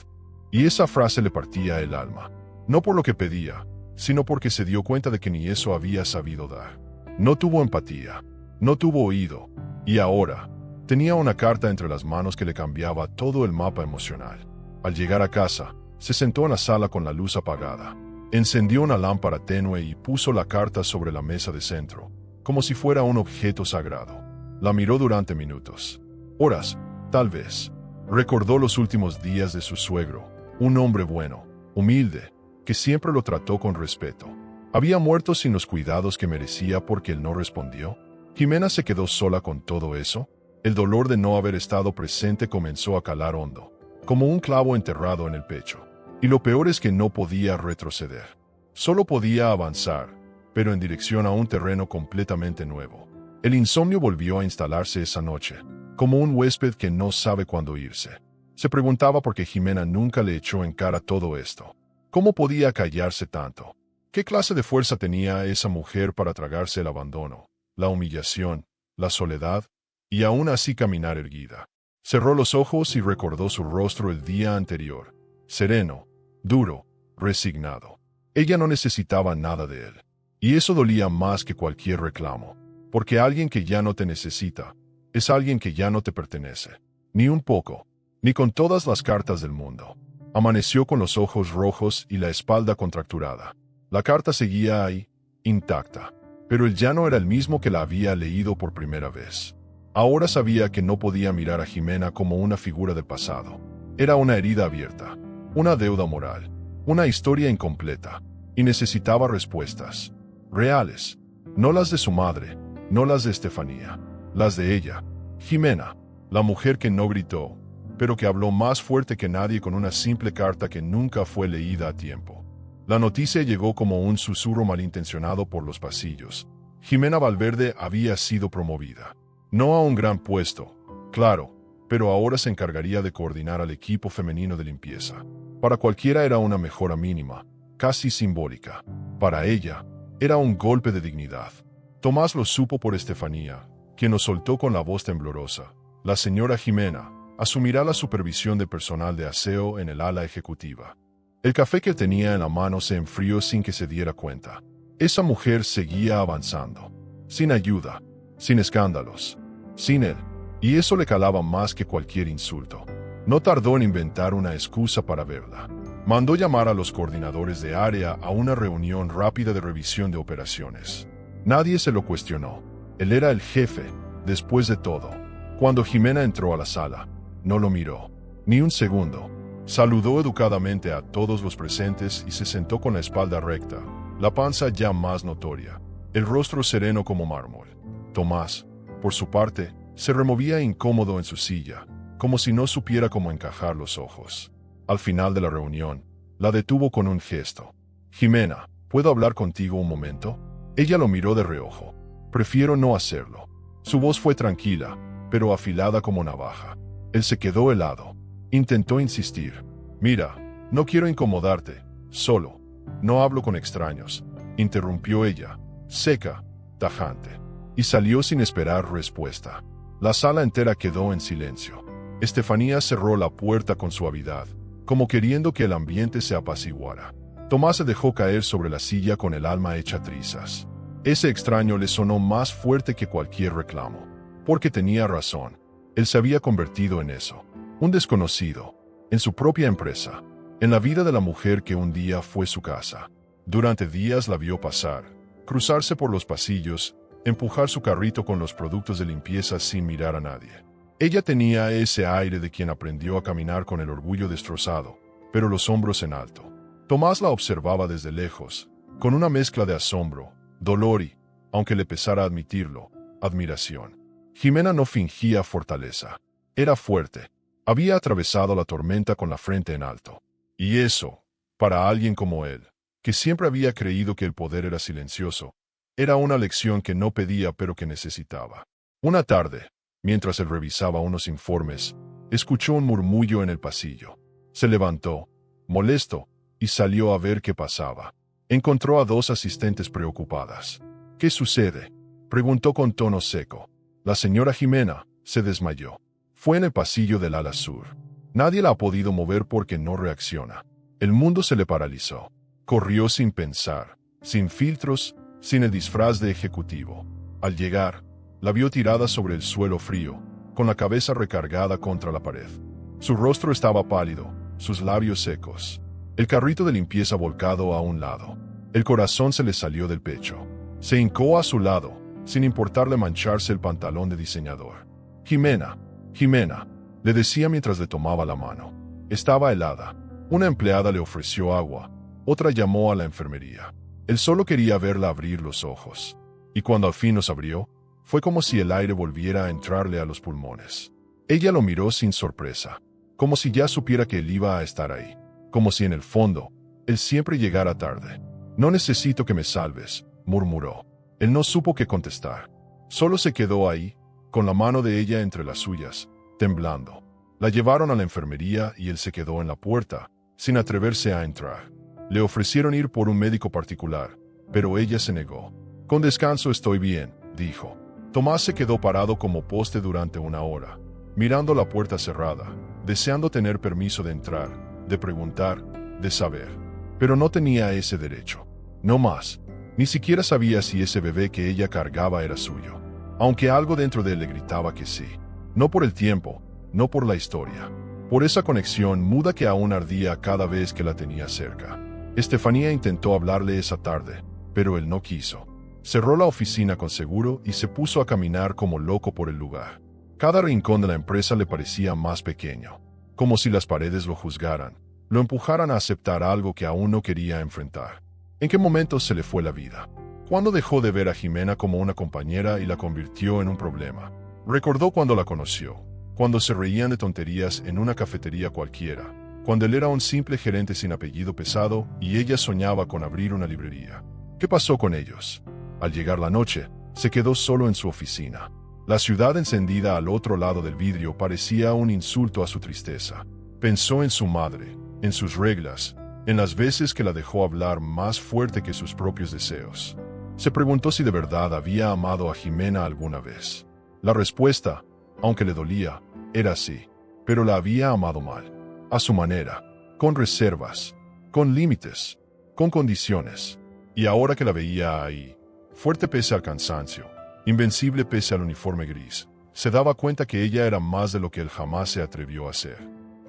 Y esa frase le partía el alma, no por lo que pedía, sino porque se dio cuenta de que ni eso había sabido dar. No tuvo empatía, no tuvo oído, y ahora tenía una carta entre las manos que le cambiaba todo el mapa emocional. Al llegar a casa, se sentó en la sala con la luz apagada, encendió una lámpara tenue y puso la carta sobre la mesa de centro, como si fuera un objeto sagrado. La miró durante minutos, horas, tal vez. Recordó los últimos días de su suegro, un hombre bueno, humilde, que siempre lo trató con respeto. ¿Había muerto sin los cuidados que merecía porque él no respondió? Jimena se quedó sola con todo eso. El dolor de no haber estado presente comenzó a calar hondo, como un clavo enterrado en el pecho. Y lo peor es que no podía retroceder. Solo podía avanzar, pero en dirección a un terreno completamente nuevo. El insomnio volvió a instalarse esa noche, como un huésped que no sabe cuándo irse. Se preguntaba por qué Jimena nunca le echó en cara todo esto. ¿Cómo podía callarse tanto? ¿Qué clase de fuerza tenía esa mujer para tragarse el abandono, la humillación, la soledad, y aún así caminar erguida? Cerró los ojos y recordó su rostro el día anterior, sereno, duro, resignado. Ella no necesitaba nada de él. Y eso dolía más que cualquier reclamo, porque alguien que ya no te necesita, es alguien que ya no te pertenece. Ni un poco, ni con todas las cartas del mundo. Amaneció con los ojos rojos y la espalda contracturada. La carta seguía ahí, intacta, pero él ya no era el mismo que la había leído por primera vez. Ahora sabía que no podía mirar a Jimena como una figura del pasado. Era una herida abierta, una deuda moral, una historia incompleta, y necesitaba respuestas. Reales, no las de su madre, no las de Estefanía, las de ella, Jimena, la mujer que no gritó, pero que habló más fuerte que nadie con una simple carta que nunca fue leída a tiempo. La noticia llegó como un susurro malintencionado por los pasillos. Jimena Valverde había sido promovida. No a un gran puesto, claro, pero ahora se encargaría de coordinar al equipo femenino de limpieza. Para cualquiera era una mejora mínima, casi simbólica. Para ella, era un golpe de dignidad. Tomás lo supo por Estefanía, quien lo soltó con la voz temblorosa. La señora Jimena asumirá la supervisión de personal de aseo en el ala ejecutiva. El café que tenía en la mano se enfrió sin que se diera cuenta. Esa mujer seguía avanzando, sin ayuda, sin escándalos, sin él, y eso le calaba más que cualquier insulto. No tardó en inventar una excusa para verla. Mandó llamar a los coordinadores de área a una reunión rápida de revisión de operaciones. Nadie se lo cuestionó. Él era el jefe, después de todo. Cuando Jimena entró a la sala, no lo miró, ni un segundo. Saludó educadamente a todos los presentes y se sentó con la espalda recta, la panza ya más notoria, el rostro sereno como mármol. Tomás, por su parte, se removía incómodo en su silla, como si no supiera cómo encajar los ojos. Al final de la reunión, la detuvo con un gesto. Jimena, ¿puedo hablar contigo un momento? Ella lo miró de reojo. Prefiero no hacerlo. Su voz fue tranquila, pero afilada como navaja. Él se quedó helado. Intentó insistir. Mira, No quiero incomodarte, solo. No hablo con extraños, interrumpió ella, seca, tajante, y salió sin esperar respuesta. La sala entera quedó en silencio. Estefanía cerró la puerta con suavidad, como queriendo que el ambiente se apaciguara. Tomás se dejó caer sobre la silla con el alma hecha trizas. Ese extraño le sonó más fuerte que cualquier reclamo, porque tenía razón. Él se había convertido en eso, un desconocido, en su propia empresa, en la vida de la mujer que un día fue su casa. Durante días la vio pasar, cruzarse por los pasillos, empujar su carrito con los productos de limpieza sin mirar a nadie. Ella tenía ese aire de quien aprendió a caminar con el orgullo destrozado, pero los hombros en alto. Tomás la observaba desde lejos, con una mezcla de asombro, dolor y, aunque le pesara admitirlo, admiración. Jimena no fingía fortaleza. Era fuerte. Había atravesado la tormenta con la frente en alto. Y eso, para alguien como él, que siempre había creído que el poder era silencioso, era una lección que no pedía pero que necesitaba. Una tarde, mientras él revisaba unos informes, escuchó un murmullo en el pasillo. Se levantó, molesto, y salió a ver qué pasaba. Encontró a dos asistentes preocupadas. ¿Qué sucede?, preguntó con tono seco. La señora Jimena se desmayó. Fue en el pasillo del ala sur. Nadie la ha podido mover porque no reacciona. El mundo se le paralizó. Corrió sin pensar, sin filtros, sin el disfraz de ejecutivo. Al llegar, la vio tirada sobre el suelo frío, con la cabeza recargada contra la pared. Su rostro estaba pálido, sus labios secos. El carrito de limpieza volcado a un lado. El corazón se le salió del pecho. Se hincó a su lado, sin importarle mancharse el pantalón de diseñador. Jimena, Jimena, le decía mientras le tomaba la mano. Estaba helada. Una empleada le ofreció agua, otra llamó a la enfermería. Él solo quería verla abrir los ojos. Y cuando al fin los abrió, fue como si el aire volviera a entrarle a los pulmones. Ella lo miró sin sorpresa, como si ya supiera que él iba a estar ahí. Como si en el fondo, él siempre llegara tarde. No necesito que me salves, murmuró. Él no supo qué contestar. Solo se quedó ahí, con la mano de ella entre las suyas, temblando. La llevaron a la enfermería y él se quedó en la puerta, sin atreverse a entrar. Le ofrecieron ir por un médico particular, pero ella se negó. Con descanso estoy bien, dijo. Tomás se quedó parado como poste durante una hora, mirando la puerta cerrada, deseando tener permiso de entrar, de preguntar, de saber. Pero no tenía ese derecho. No más. Ni siquiera sabía si ese bebé que ella cargaba era suyo. Aunque algo dentro de él le gritaba que sí. No por el tiempo, no por la historia. Por esa conexión muda que aún ardía cada vez que la tenía cerca. Estefanía intentó hablarle esa tarde, pero él no quiso. Cerró la oficina con seguro y se puso a caminar como loco por el lugar. Cada rincón de la empresa le parecía más pequeño. Como si las paredes lo juzgaran, lo empujaran a aceptar algo que aún no quería enfrentar. ¿En qué momento se le fue la vida? ¿Cuándo dejó de ver a Jimena como una compañera y la convirtió en un problema? Recordó cuando la conoció, cuando se reían de tonterías en una cafetería cualquiera, cuando él era un simple gerente sin apellido pesado y ella soñaba con abrir una librería. ¿Qué pasó con ellos? Al llegar la noche, se quedó solo en su oficina. La ciudad encendida al otro lado del vidrio parecía un insulto a su tristeza. Pensó en su madre, en sus reglas, en las veces que la dejó hablar más fuerte que sus propios deseos. Se preguntó si de verdad había amado a Jimena alguna vez. La respuesta, aunque le dolía, era sí, pero la había amado mal, a su manera, con reservas, con límites, con condiciones. Y ahora que la veía ahí, fuerte pese al cansancio, invencible pese al uniforme gris, se daba cuenta que ella era más de lo que él jamás se atrevió a ser.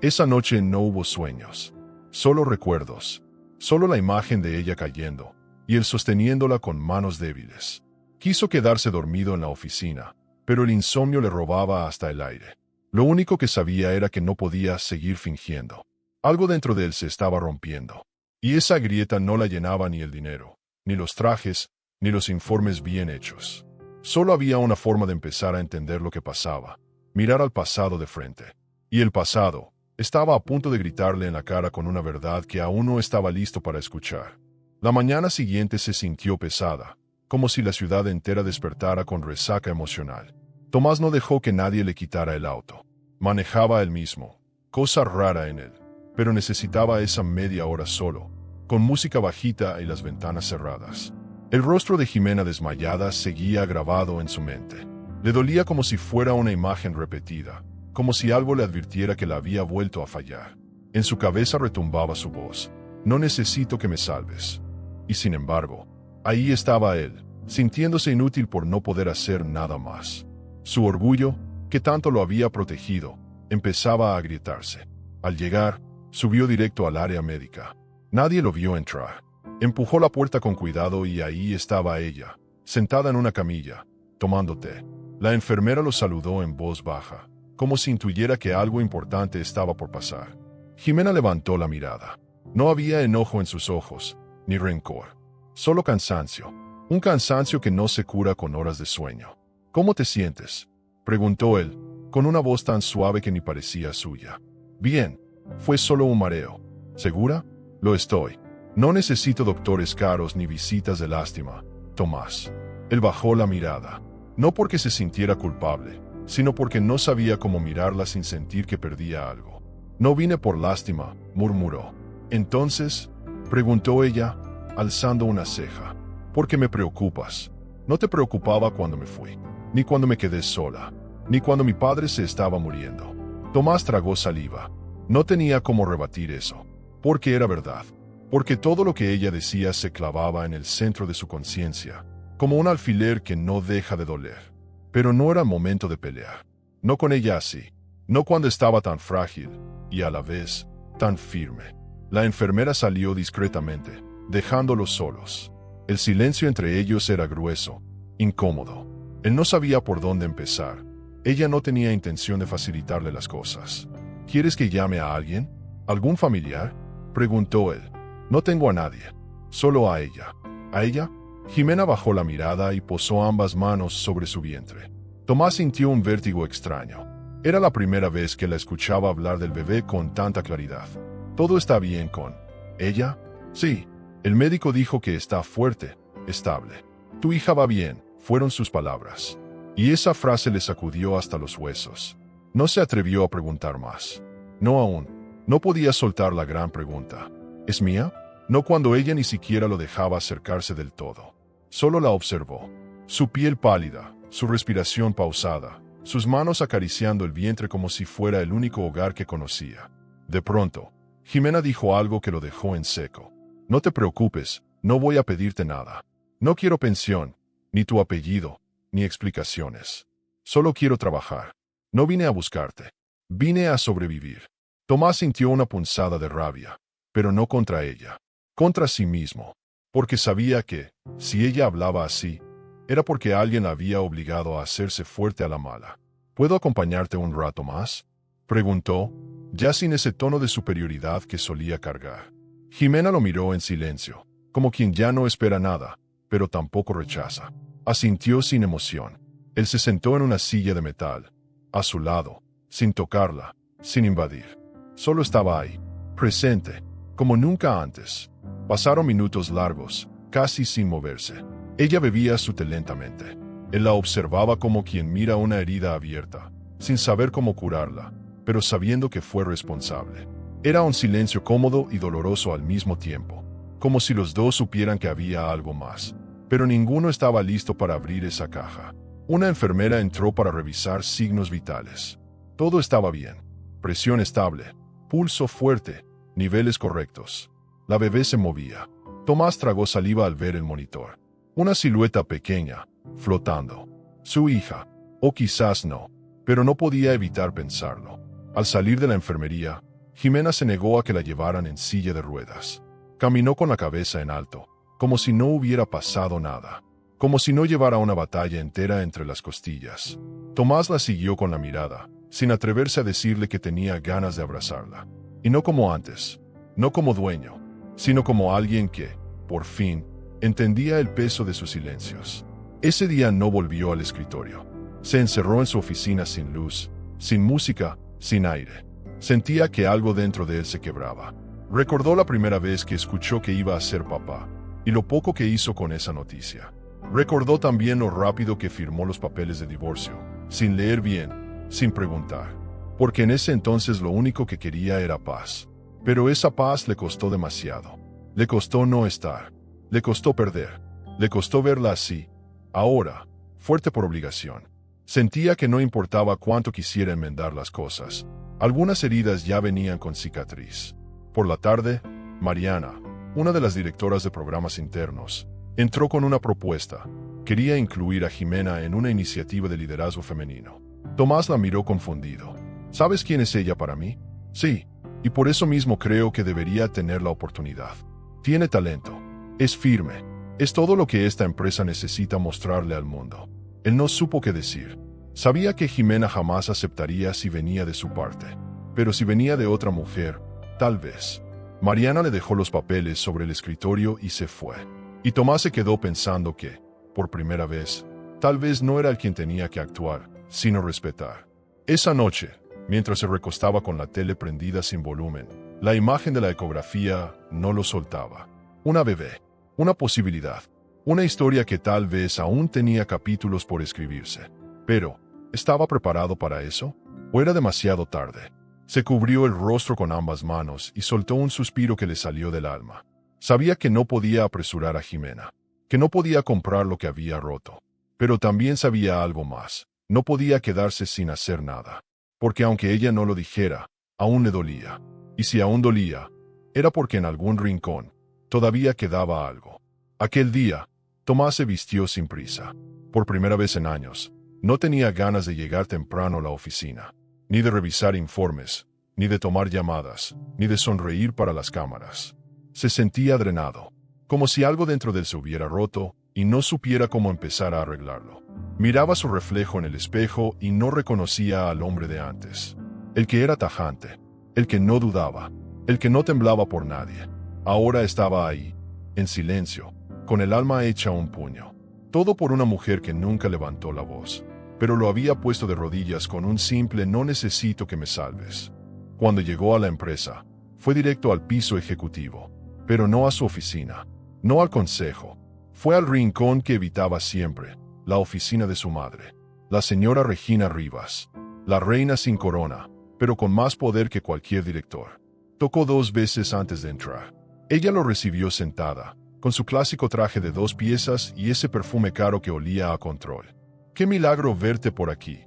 Esa noche no hubo sueños, solo recuerdos, solo la imagen de ella cayendo, y él sosteniéndola con manos débiles. Quiso quedarse dormido en la oficina, pero el insomnio le robaba hasta el aire. Lo único que sabía era que no podía seguir fingiendo. Algo dentro de él se estaba rompiendo. Y esa grieta no la llenaba ni el dinero, ni los trajes, ni los informes bien hechos. Solo había una forma de empezar a entender lo que pasaba, mirar al pasado de frente. Y el pasado estaba a punto de gritarle en la cara con una verdad que aún no estaba listo para escuchar. La mañana siguiente se sintió pesada, como si la ciudad entera despertara con resaca emocional. Tomás no dejó que nadie le quitara el auto. Manejaba él mismo, cosa rara en él. pero necesitaba esa media hora solo, con música bajita y las ventanas cerradas. El rostro de Jimena desmayada seguía grabado en su mente. Le dolía como si fuera una imagen repetida, como si algo le advirtiera que la había vuelto a fallar. En su cabeza retumbaba su voz: «No necesito que me salves». Y sin embargo, ahí estaba él, sintiéndose inútil por no poder hacer nada más. Su orgullo, que tanto lo había protegido, empezaba a agrietarse. Al llegar, subió directo al área médica. Nadie lo vio entrar. Empujó la puerta con cuidado y ahí estaba ella, sentada en una camilla, tomando té. La enfermera lo saludó en voz baja, como si intuyera que algo importante estaba por pasar. Jimena levantó la mirada. No había enojo en sus ojos, ni rencor. Solo cansancio. Un cansancio que no se cura con horas de sueño. «¿Cómo te sientes?», preguntó él, con una voz tan suave que ni parecía suya. «Bien, fue solo un mareo». «¿Segura?». «Lo estoy. No necesito doctores caros ni visitas de lástima, Tomás». Él bajó la mirada, no porque se sintiera culpable, sino porque no sabía cómo mirarla sin sentir que perdía algo. «No vine por lástima», murmuró. «Entonces», preguntó ella, alzando una ceja. «¿Por qué me preocupas? No te preocupaba cuando me fui, ni cuando me quedé sola, ni cuando mi padre se estaba muriendo». Tomás tragó saliva. No tenía cómo rebatir eso, porque era verdad, porque todo lo que ella decía se clavaba en el centro de su conciencia, como un alfiler que no deja de doler. Pero no era momento de pelear. No con ella así, no cuando estaba tan frágil, y a la vez, tan firme. La enfermera salió discretamente, dejándolos solos. El silencio entre ellos era grueso, incómodo. Él no sabía por dónde empezar. Ella no tenía intención de facilitarle las cosas. «¿Quieres que llame a alguien? ¿Algún familiar?», preguntó él. «No tengo a nadie, solo a ella». «¿A ella?». Jimena bajó la mirada y posó ambas manos sobre su vientre. Tomás sintió un vértigo extraño. Era la primera vez que la escuchaba hablar del bebé con tanta claridad. «¿Todo está bien con ella?». «Sí. El médico dijo que está fuerte, estable». «Tu hija va bien», fueron sus palabras. Y esa frase le sacudió hasta los huesos. No se atrevió a preguntar más. No aún. No podía soltar la gran pregunta. ¿Es mía? No cuando ella ni siquiera lo dejaba acercarse del todo. Solo la observó. Su piel pálida, su respiración pausada, sus manos acariciando el vientre como si fuera el único hogar que conocía. De pronto, Jimena dijo algo que lo dejó en seco. «No te preocupes, no voy a pedirte nada. No quiero pensión, ni tu apellido, ni explicaciones. Solo quiero trabajar. No vine a buscarte. Vine a sobrevivir». Tomás sintió una punzada de rabia, pero no contra ella, contra sí mismo, porque sabía que, si ella hablaba así, era porque alguien la había obligado a hacerse fuerte a la mala. «¿Puedo acompañarte un rato más?», preguntó, ya sin ese tono de superioridad que solía cargar. Jimena lo miró en silencio, como quien ya no espera nada, pero tampoco rechaza. Asintió sin emoción. Él se sentó en una silla de metal, a su lado, sin tocarla, sin invadir. Solo estaba ahí, presente, como nunca antes. Pasaron minutos largos, casi sin moverse. Ella bebía su té lentamente. Él la observaba como quien mira una herida abierta, sin saber cómo curarla, pero sabiendo que fue responsable. Era un silencio cómodo y doloroso al mismo tiempo, como si los dos supieran que había algo más. Pero ninguno estaba listo para abrir esa caja. Una enfermera entró para revisar signos vitales. Todo estaba bien. Presión estable, pulso fuerte, niveles correctos. La bebé se movía. Tomás tragó saliva al ver el monitor. Una silueta pequeña, flotando. Su hija, o quizás no, pero no podía evitar pensarlo. Al salir de la enfermería, Jimena se negó a que la llevaran en silla de ruedas. Caminó con la cabeza en alto, como si no hubiera pasado nada, como si no llevara una batalla entera entre las costillas. Tomás la siguió con la mirada, sin atreverse a decirle que tenía ganas de abrazarla. Y no como antes, no como dueño, sino como alguien que, por fin, entendía el peso de sus silencios. Ese día no volvió al escritorio. Se encerró en su oficina sin luz, sin música, sin aire. Sentía que algo dentro de él se quebraba. Recordó la primera vez que escuchó que iba a ser papá, y lo poco que hizo con esa noticia. Recordó también lo rápido que firmó los papeles de divorcio, sin leer bien, sin preguntar, porque en ese entonces lo único que quería era paz. Pero esa paz le costó demasiado. Le costó no estar. Le costó perder. Le costó verla así. Ahora, fuerte por obligación. Sentía que no importaba cuánto quisiera enmendar las cosas. Algunas heridas ya venían con cicatriz. Por la tarde, Mariana, una de las directoras de programas internos, entró con una propuesta. Quería incluir a Jimena en una iniciativa de liderazgo femenino. Tomás la miró confundido. ¿Sabes quién es ella para mí? Sí, y por eso mismo creo que debería tener la oportunidad. Tiene talento. Es firme. Es todo lo que esta empresa necesita mostrarle al mundo. Él no supo qué decir. Sabía que Jimena jamás aceptaría si venía de su parte. Pero si venía de otra mujer, tal vez. Mariana le dejó los papeles sobre el escritorio y se fue. Y Tomás se quedó pensando que, por primera vez, tal vez no era el quien tenía que actuar, sino respetar. Esa noche, mientras se recostaba con la tele prendida sin volumen, la imagen de la ecografía no lo soltaba. Una bebé, una posibilidad, una historia que tal vez aún tenía capítulos por escribirse. Pero, ¿estaba preparado para eso? ¿O era demasiado tarde? Se cubrió el rostro con ambas manos y soltó un suspiro que le salió del alma. Sabía que no podía apresurar a Jimena, que no podía comprar lo que había roto. Pero también sabía algo más. No podía quedarse sin hacer nada. Porque aunque ella no lo dijera, aún le dolía. Y si aún dolía, era porque en algún rincón todavía quedaba algo. Aquel día, Tomás se vistió sin prisa. Por primera vez en años, no tenía ganas de llegar temprano a la oficina, ni de revisar informes, ni de tomar llamadas, ni de sonreír para las cámaras. Se sentía drenado, como si algo dentro de él se hubiera roto y no supiera cómo empezar a arreglarlo. Miraba su reflejo en el espejo y no reconocía al hombre de antes. El que era tajante, el que no dudaba, el que no temblaba por nadie. Ahora estaba ahí, en silencio, con el alma hecha un puño. Todo por una mujer que nunca levantó la voz, pero lo había puesto de rodillas con un simple "no necesito que me salves". Cuando llegó a la empresa, fue directo al piso ejecutivo, pero no a su oficina, no al consejo. Fue al rincón que evitaba siempre, la oficina de su madre, la señora Regina Rivas, la reina sin corona, pero con más poder que cualquier director. Tocó 2 veces antes de entrar. Ella lo recibió sentada, con su clásico traje de 2 piezas y ese perfume caro que olía a control. «Qué milagro verte por aquí»,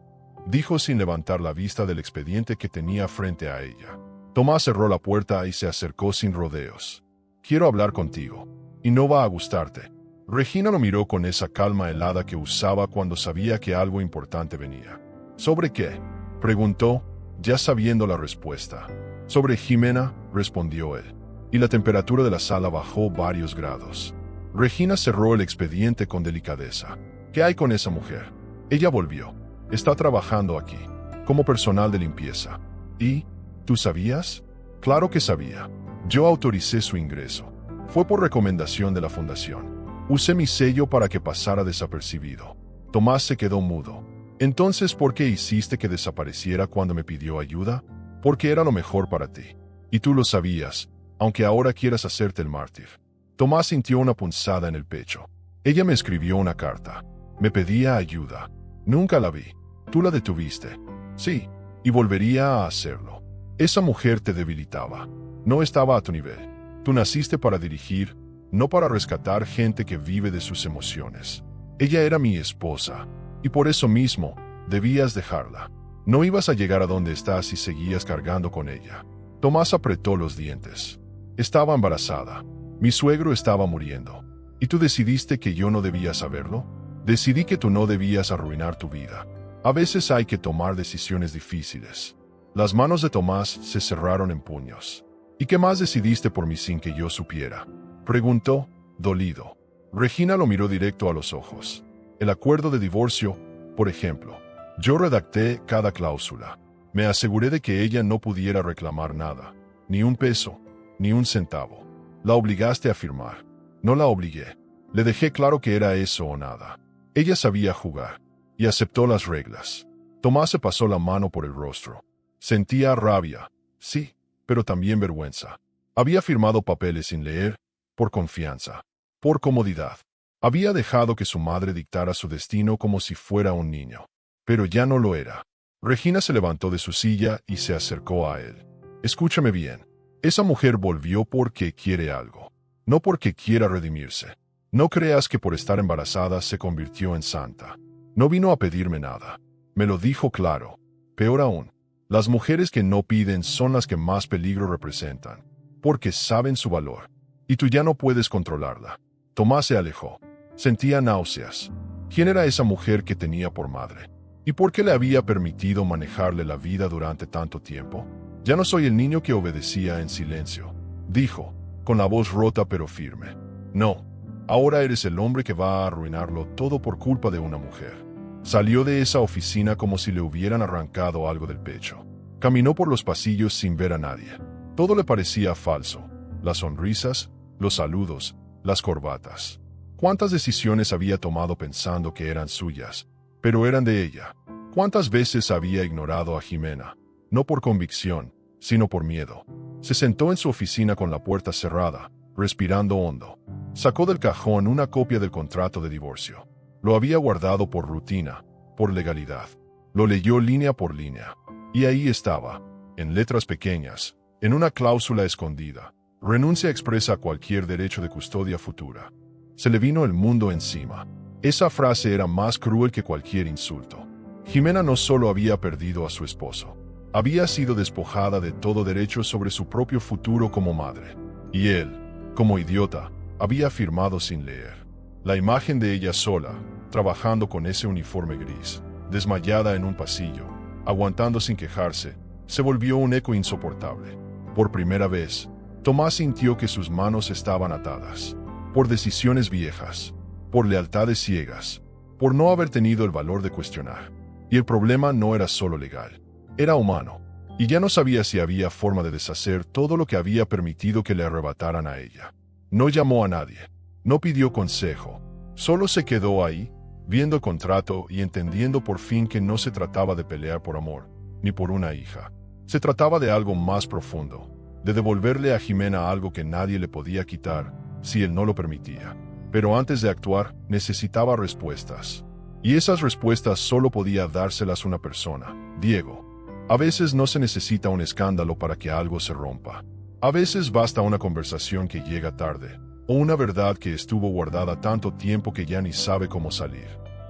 dijo sin levantar la vista del expediente que tenía frente a ella. Tomás cerró la puerta y se acercó sin rodeos. «Quiero hablar contigo. Y no va a gustarte». Regina lo miró con esa calma helada que usaba cuando sabía que algo importante venía. «¿Sobre qué?», preguntó, ya sabiendo la respuesta. «Sobre Jimena», respondió él. Y la temperatura de la sala bajó varios grados. Regina cerró el expediente con delicadeza. «¿Qué hay con esa mujer?». Ella volvió. «Está trabajando aquí, como personal de limpieza». «¿Y? ¿Tú sabías?». «Claro que sabía. Yo autoricé su ingreso. Fue por recomendación de la fundación. Usé mi sello para que pasara desapercibido». Tomás se quedó mudo. «Entonces, ¿por qué hiciste que desapareciera cuando me pidió ayuda?». «Porque era lo mejor para ti. Y tú lo sabías, aunque ahora quieras hacerte el mártir». Tomás sintió una punzada en el pecho. «Ella me escribió una carta. Me pedía ayuda. Nunca la vi. Tú la detuviste». «Sí, y volvería a hacerlo». «Esa mujer te debilitaba. No estaba a tu nivel. Tú naciste para dirigir, no para rescatar gente que vive de sus emociones. Ella era mi esposa, y por eso mismo, debías dejarla. No ibas a llegar a donde estás si seguías cargando con ella». Tomás apretó los dientes. «Estaba embarazada. Mi suegro estaba muriendo. ¿Y tú decidiste que yo no debía saberlo? Decidí que tú no debías arruinar tu vida. A veces hay que tomar decisiones difíciles». Las manos de Tomás se cerraron en puños. «¿Y qué más decidiste por mí sin que yo supiera?», preguntó, dolido. Regina lo miró directo a los ojos. «El acuerdo de divorcio, por ejemplo. Yo redacté cada cláusula. Me aseguré de que ella no pudiera reclamar nada, ni un peso, ni un centavo. La obligaste a firmar». «No la obligué. Le dejé claro que era eso o nada». Ella sabía jugar, y aceptó las reglas. Tomás se pasó la mano por el rostro. Sentía rabia, sí, pero también vergüenza. Había firmado papeles sin leer, por confianza, por comodidad. Había dejado que su madre dictara su destino como si fuera un niño. Pero ya no lo era. Regina se levantó de su silla y se acercó a él. «Escúchame bien. Esa mujer volvió porque quiere algo, no porque quiera redimirse. No creas que por estar embarazada se convirtió en santa. No vino a pedirme nada. Me lo dijo claro. Peor aún, las mujeres que no piden son las que más peligro representan, porque saben su valor. Y tú ya no puedes controlarla. Tomás se alejó. Sentía náuseas. ¿Quién era esa mujer que tenía por madre? ¿Y por qué le había permitido manejarle la vida durante tanto tiempo? Ya no soy el niño que obedecía en silencio, dijo, con la voz rota pero firme. No, ahora eres el hombre que va a arruinarlo todo por culpa de una mujer. Salió de esa oficina como si le hubieran arrancado algo del pecho. Caminó por los pasillos sin ver a nadie. Todo le parecía falso. Las sonrisas, los saludos, las corbatas. ¿Cuántas decisiones había tomado pensando que eran suyas, pero eran de ella? ¿Cuántas veces había ignorado a Jimena? No por convicción, sino por miedo. Se sentó en su oficina con la puerta cerrada, respirando hondo. Sacó del cajón una copia del contrato de divorcio. Lo había guardado por rutina, por legalidad. Lo leyó línea por línea. Y ahí estaba, en letras pequeñas, en una cláusula escondida. Renuncia expresa a cualquier derecho de custodia futura. Se le vino el mundo encima. Esa frase era más cruel que cualquier insulto. Jimena no solo había perdido a su esposo, había sido despojada de todo derecho sobre su propio futuro como madre. Y él, como idiota, había firmado sin leer. La imagen de ella sola, trabajando con ese uniforme gris, desmayada en un pasillo, aguantando sin quejarse, se volvió un eco insoportable. Por primera vez, Tomás sintió que sus manos estaban atadas. Por decisiones viejas, por lealtades ciegas, por no haber tenido el valor de cuestionar. Y el problema no era solo legal, era humano. Y ya no sabía si había forma de deshacer todo lo que había permitido que le arrebataran a ella. No llamó a nadie, no pidió consejo, solo se quedó ahí, viendo el contrato y entendiendo por fin que no se trataba de pelear por amor, ni por una hija. Se trataba de algo más profundo, de devolverle a Jimena algo que nadie le podía quitar, si él no lo permitía. Pero antes de actuar, necesitaba respuestas. Y esas respuestas solo podía dárselas una persona, Diego. A veces no se necesita un escándalo para que algo se rompa. A veces basta una conversación que llega tarde, o una verdad que estuvo guardada tanto tiempo que ya ni sabe cómo salir.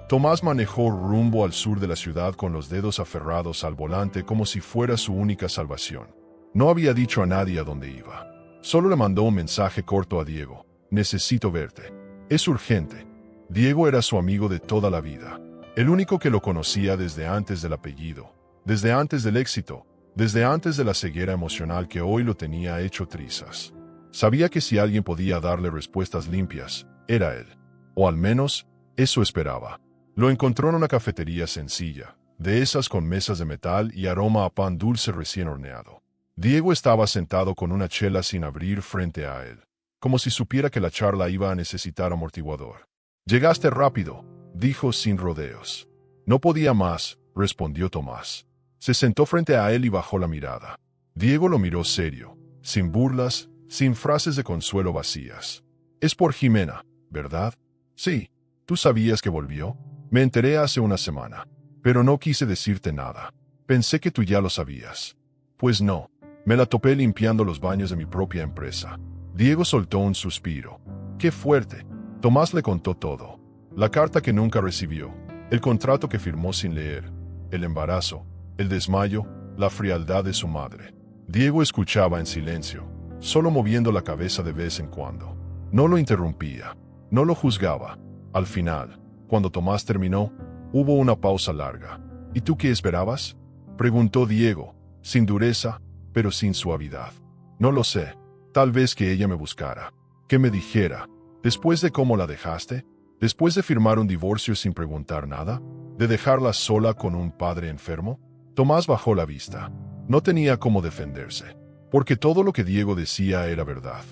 Tomás manejó rumbo al sur de la ciudad con los dedos aferrados al volante como si fuera su única salvación. No había dicho a nadie a dónde iba. Solo le mandó un mensaje corto a Diego. Necesito verte. Es urgente. Diego era su amigo de toda la vida. El único que lo conocía desde antes del apellido, desde antes del éxito, desde antes de la ceguera emocional que hoy lo tenía hecho trizas. Sabía que si alguien podía darle respuestas limpias, era él. O al menos, eso esperaba. Lo encontró en una cafetería sencilla, de esas con mesas de metal y aroma a pan dulce recién horneado. Diego estaba sentado con una chela sin abrir frente a él, como si supiera que la charla iba a necesitar amortiguador. «Llegaste rápido», dijo sin rodeos. «No podía más», respondió Tomás. Se sentó frente a él y bajó la mirada. Diego lo miró serio, sin burlas, sin frases de consuelo vacías. «Es por Jimena, ¿verdad?» «Sí. ¿Tú sabías que volvió?» «Me enteré hace una semana, pero no quise decirte nada. Pensé que tú ya lo sabías». «Pues no. Me la topé limpiando los baños de mi propia empresa». Diego soltó un suspiro. «Qué fuerte». Tomás le contó todo. La carta que nunca recibió, el contrato que firmó sin leer, el embarazo, el desmayo, la frialdad de su madre. Diego escuchaba en silencio, solo moviendo la cabeza de vez en cuando. No lo interrumpía, no lo juzgaba. Al final, cuando Tomás terminó, hubo una pausa larga. «¿Y tú qué esperabas?», preguntó Diego, sin dureza, pero sin suavidad. «No lo sé. Tal vez que ella me buscara, que me dijera, después de cómo la dejaste, después de firmar un divorcio sin preguntar nada, de dejarla sola con un padre enfermo». Tomás bajó la vista. No tenía cómo defenderse, porque todo lo que Diego decía era verdad.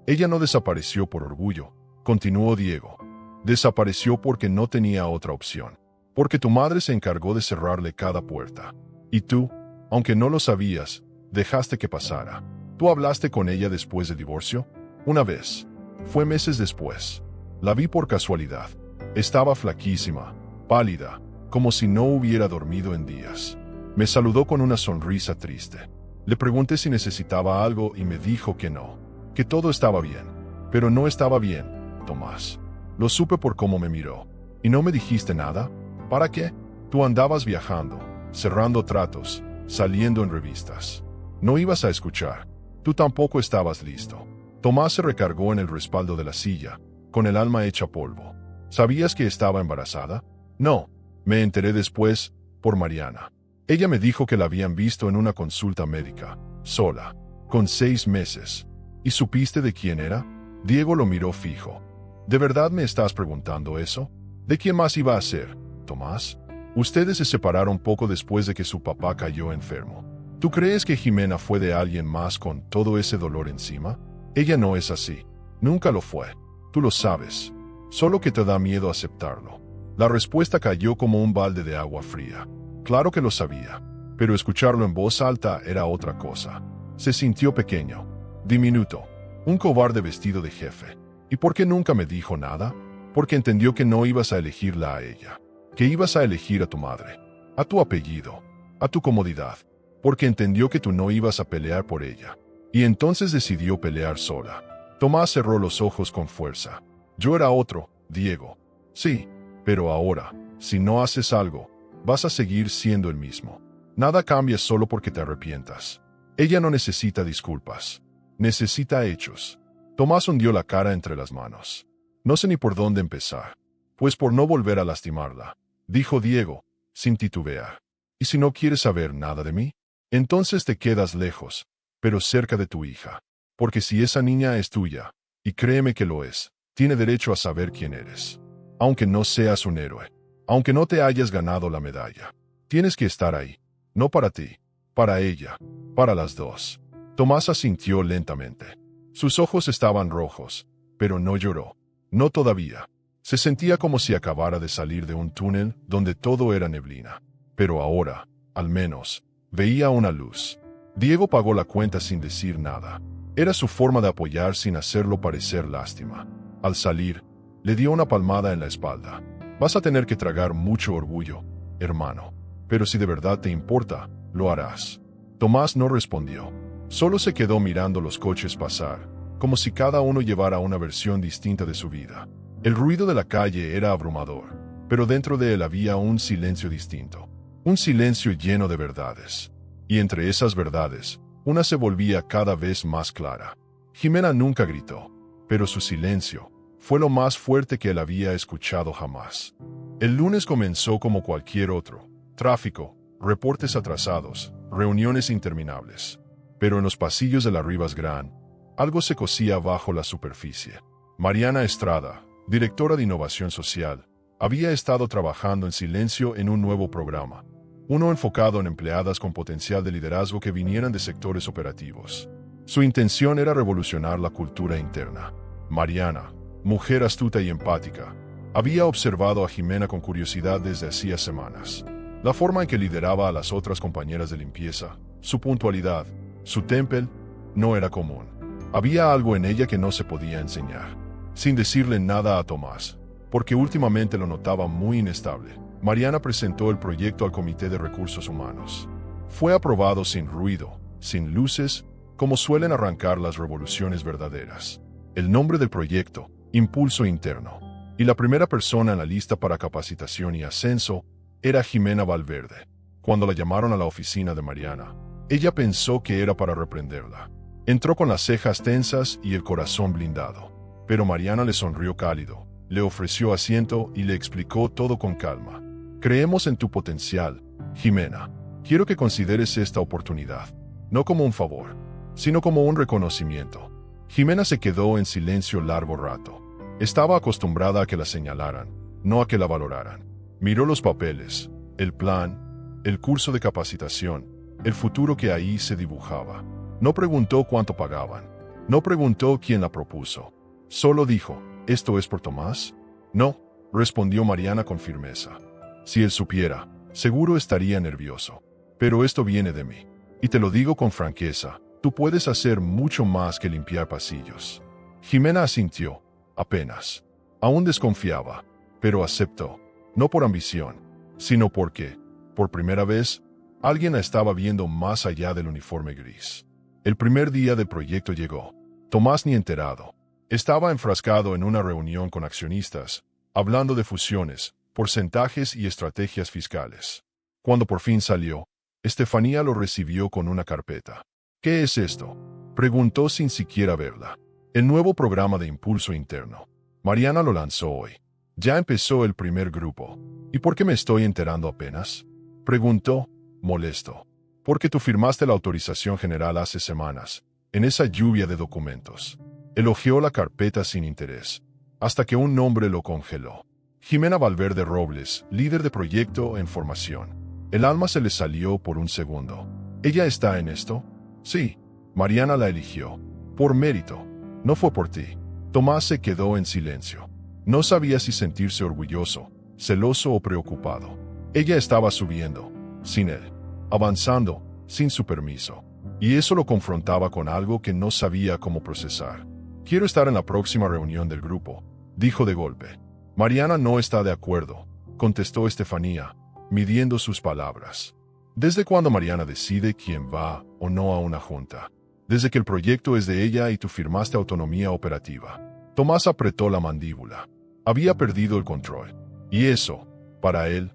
«Ella no desapareció por orgullo», continuó Diego. «Desapareció porque no tenía otra opción, porque tu madre se encargó de cerrarle cada puerta. Y tú, aunque no lo sabías, dejaste que pasara. ¿Tú hablaste con ella después del divorcio?» «Una vez. Fue meses después. La vi por casualidad. Estaba flaquísima, pálida, como si no hubiera dormido en días. Me saludó con una sonrisa triste. Le pregunté si necesitaba algo y me dijo que no, que todo estaba bien. Pero no estaba bien, Tomás. Lo supe por cómo me miró. ¿Y no me dijiste nada? ¿Para qué? Tú andabas viajando, cerrando tratos, saliendo en revistas. No ibas a escuchar. Tú tampoco estabas listo. Tomás se recargó en el respaldo de la silla, con el alma hecha polvo. ¿Sabías que estaba embarazada? No. Me enteré después, por Mariana. Ella me dijo que la habían visto en una consulta médica, sola, con 6 meses. ¿Y supiste de quién era? Diego lo miró fijo. ¿De verdad me estás preguntando eso? ¿De quién más iba a ser, Tomás? Ustedes se separaron poco después de que su papá cayó enfermo. ¿Tú crees que Jimena fue de alguien más con todo ese dolor encima? Ella no es así. Nunca lo fue. Tú lo sabes. Solo que te da miedo aceptarlo. La respuesta cayó como un balde de agua fría. Claro que lo sabía, pero escucharlo en voz alta era otra cosa. Se sintió pequeño, diminuto, un cobarde vestido de jefe. ¿Y por qué nunca me dijo nada? Porque entendió que no ibas a elegirla a ella, que ibas a elegir a tu madre, a tu apellido, a tu comodidad, porque entendió que tú no ibas a pelear por ella. Y entonces decidió pelear sola. Tomás cerró los ojos con fuerza. Yo era otro, Diego. Sí, pero ahora, si no haces algo, vas a seguir siendo el mismo. Nada cambia solo porque te arrepientas. Ella no necesita disculpas. Necesita hechos. Tomás hundió la cara entre las manos. No sé ni por dónde empezar. Pues por no volver a lastimarla, dijo Diego, sin titubear. ¿Y si no quieres saber nada de mí? Entonces te quedas lejos, pero cerca de tu hija. Porque si esa niña es tuya, y créeme que lo es, tiene derecho a saber quién eres. Aunque no seas un héroe, aunque no te hayas ganado la medalla, tienes que estar ahí. No para ti, para ella, para las dos. Tomás asintió lentamente. Sus ojos estaban rojos, pero no lloró. No todavía. Se sentía como si acabara de salir de un túnel donde todo era neblina. Pero ahora, al menos, veía una luz. Diego pagó la cuenta sin decir nada. Era su forma de apoyar sin hacerlo parecer lástima. Al salir, le dio una palmada en la espalda. Vas a tener que tragar mucho orgullo, hermano. Pero si de verdad te importa, lo harás. Tomás no respondió. Solo se quedó mirando los coches pasar, como si cada uno llevara una versión distinta de su vida. El ruido de la calle era abrumador, pero dentro de él había un silencio distinto. Un silencio lleno de verdades. Y entre esas verdades, una se volvía cada vez más clara. Jimena nunca gritó, pero su silencio fue lo más fuerte que él había escuchado jamás. El lunes comenzó como cualquier otro. Tráfico, reportes atrasados, reuniones interminables. Pero en los pasillos de la Rivas Gran, algo se cosía bajo la superficie. Mariana Estrada, directora de Innovación Social, había estado trabajando en silencio en un nuevo programa. Uno enfocado en empleadas con potencial de liderazgo que vinieran de sectores operativos. Su intención era revolucionar la cultura interna. Mariana, mujer astuta y empática, había observado a Jimena con curiosidad desde hacía semanas. La forma en que lideraba a las otras compañeras de limpieza, su puntualidad, su temple, no era común. Había algo en ella que no se podía enseñar. Sin decirle nada a Tomás, porque últimamente lo notaba muy inestable, Mariana presentó el proyecto al Comité de Recursos Humanos. Fue aprobado sin ruido, sin luces, como suelen arrancar las revoluciones verdaderas. El nombre del proyecto, Impulso Interno. Y la primera persona en la lista para capacitación y ascenso era Jimena Valverde. Cuando la llamaron a la oficina de Mariana, ella pensó que era para reprenderla. Entró con las cejas tensas y el corazón blindado. Pero Mariana le sonrió cálido, le ofreció asiento y le explicó todo con calma. Creemos en tu potencial, Jimena. Quiero que consideres esta oportunidad, no como un favor, sino como un reconocimiento. Jimena se quedó en silencio largo rato. Estaba acostumbrada a que la señalaran, no a que la valoraran. Miró los papeles, el plan, el curso de capacitación, el futuro que ahí se dibujaba. No preguntó cuánto pagaban. No preguntó quién la propuso. Solo dijo, ¿esto es por Tomás? No, respondió Mariana con firmeza. Si él supiera, seguro estaría nervioso. Pero esto viene de mí. Y te lo digo con franqueza, tú puedes hacer mucho más que limpiar pasillos. Jimena asintió, apenas. Aún desconfiaba, pero aceptó. No por ambición, sino porque, por primera vez, Alguien la estaba viendo más allá del uniforme gris. El primer día del proyecto llegó. Tomás ni enterado. Estaba enfrascado en una reunión con accionistas, hablando de fusiones, porcentajes y estrategias fiscales. Cuando por fin salió, Estefanía lo recibió con una carpeta. ¿Qué es esto?, preguntó sin siquiera verla. El nuevo programa de impulso interno. Mariana lo lanzó hoy. Ya empezó el primer grupo. ¿Y por qué me estoy enterando apenas?, preguntó, molesto. Porque tú firmaste la autorización general hace semanas, en esa lluvia de documentos. Elogió la carpeta sin interés, hasta que un nombre lo congeló. Jimena Valverde Robles, líder de proyecto en formación. El alma se le salió por un segundo. ¿Ella está en esto? Sí. Mariana la eligió. Por mérito. No fue por ti. Tomás se quedó en silencio. No sabía si sentirse orgulloso, celoso o preocupado. Ella estaba subiendo, sin él. Avanzando, sin su permiso. Y eso lo confrontaba con algo que no sabía cómo procesar. Quiero estar en la próxima reunión del grupo, dijo de golpe. Mariana no está de acuerdo, contestó Estefanía, midiendo sus palabras. ¿Desde cuándo Mariana decide quién va o no a una junta? Desde que el proyecto es de ella y tú firmaste autonomía operativa. Tomás apretó la mandíbula. Había perdido el control. Y eso, para él,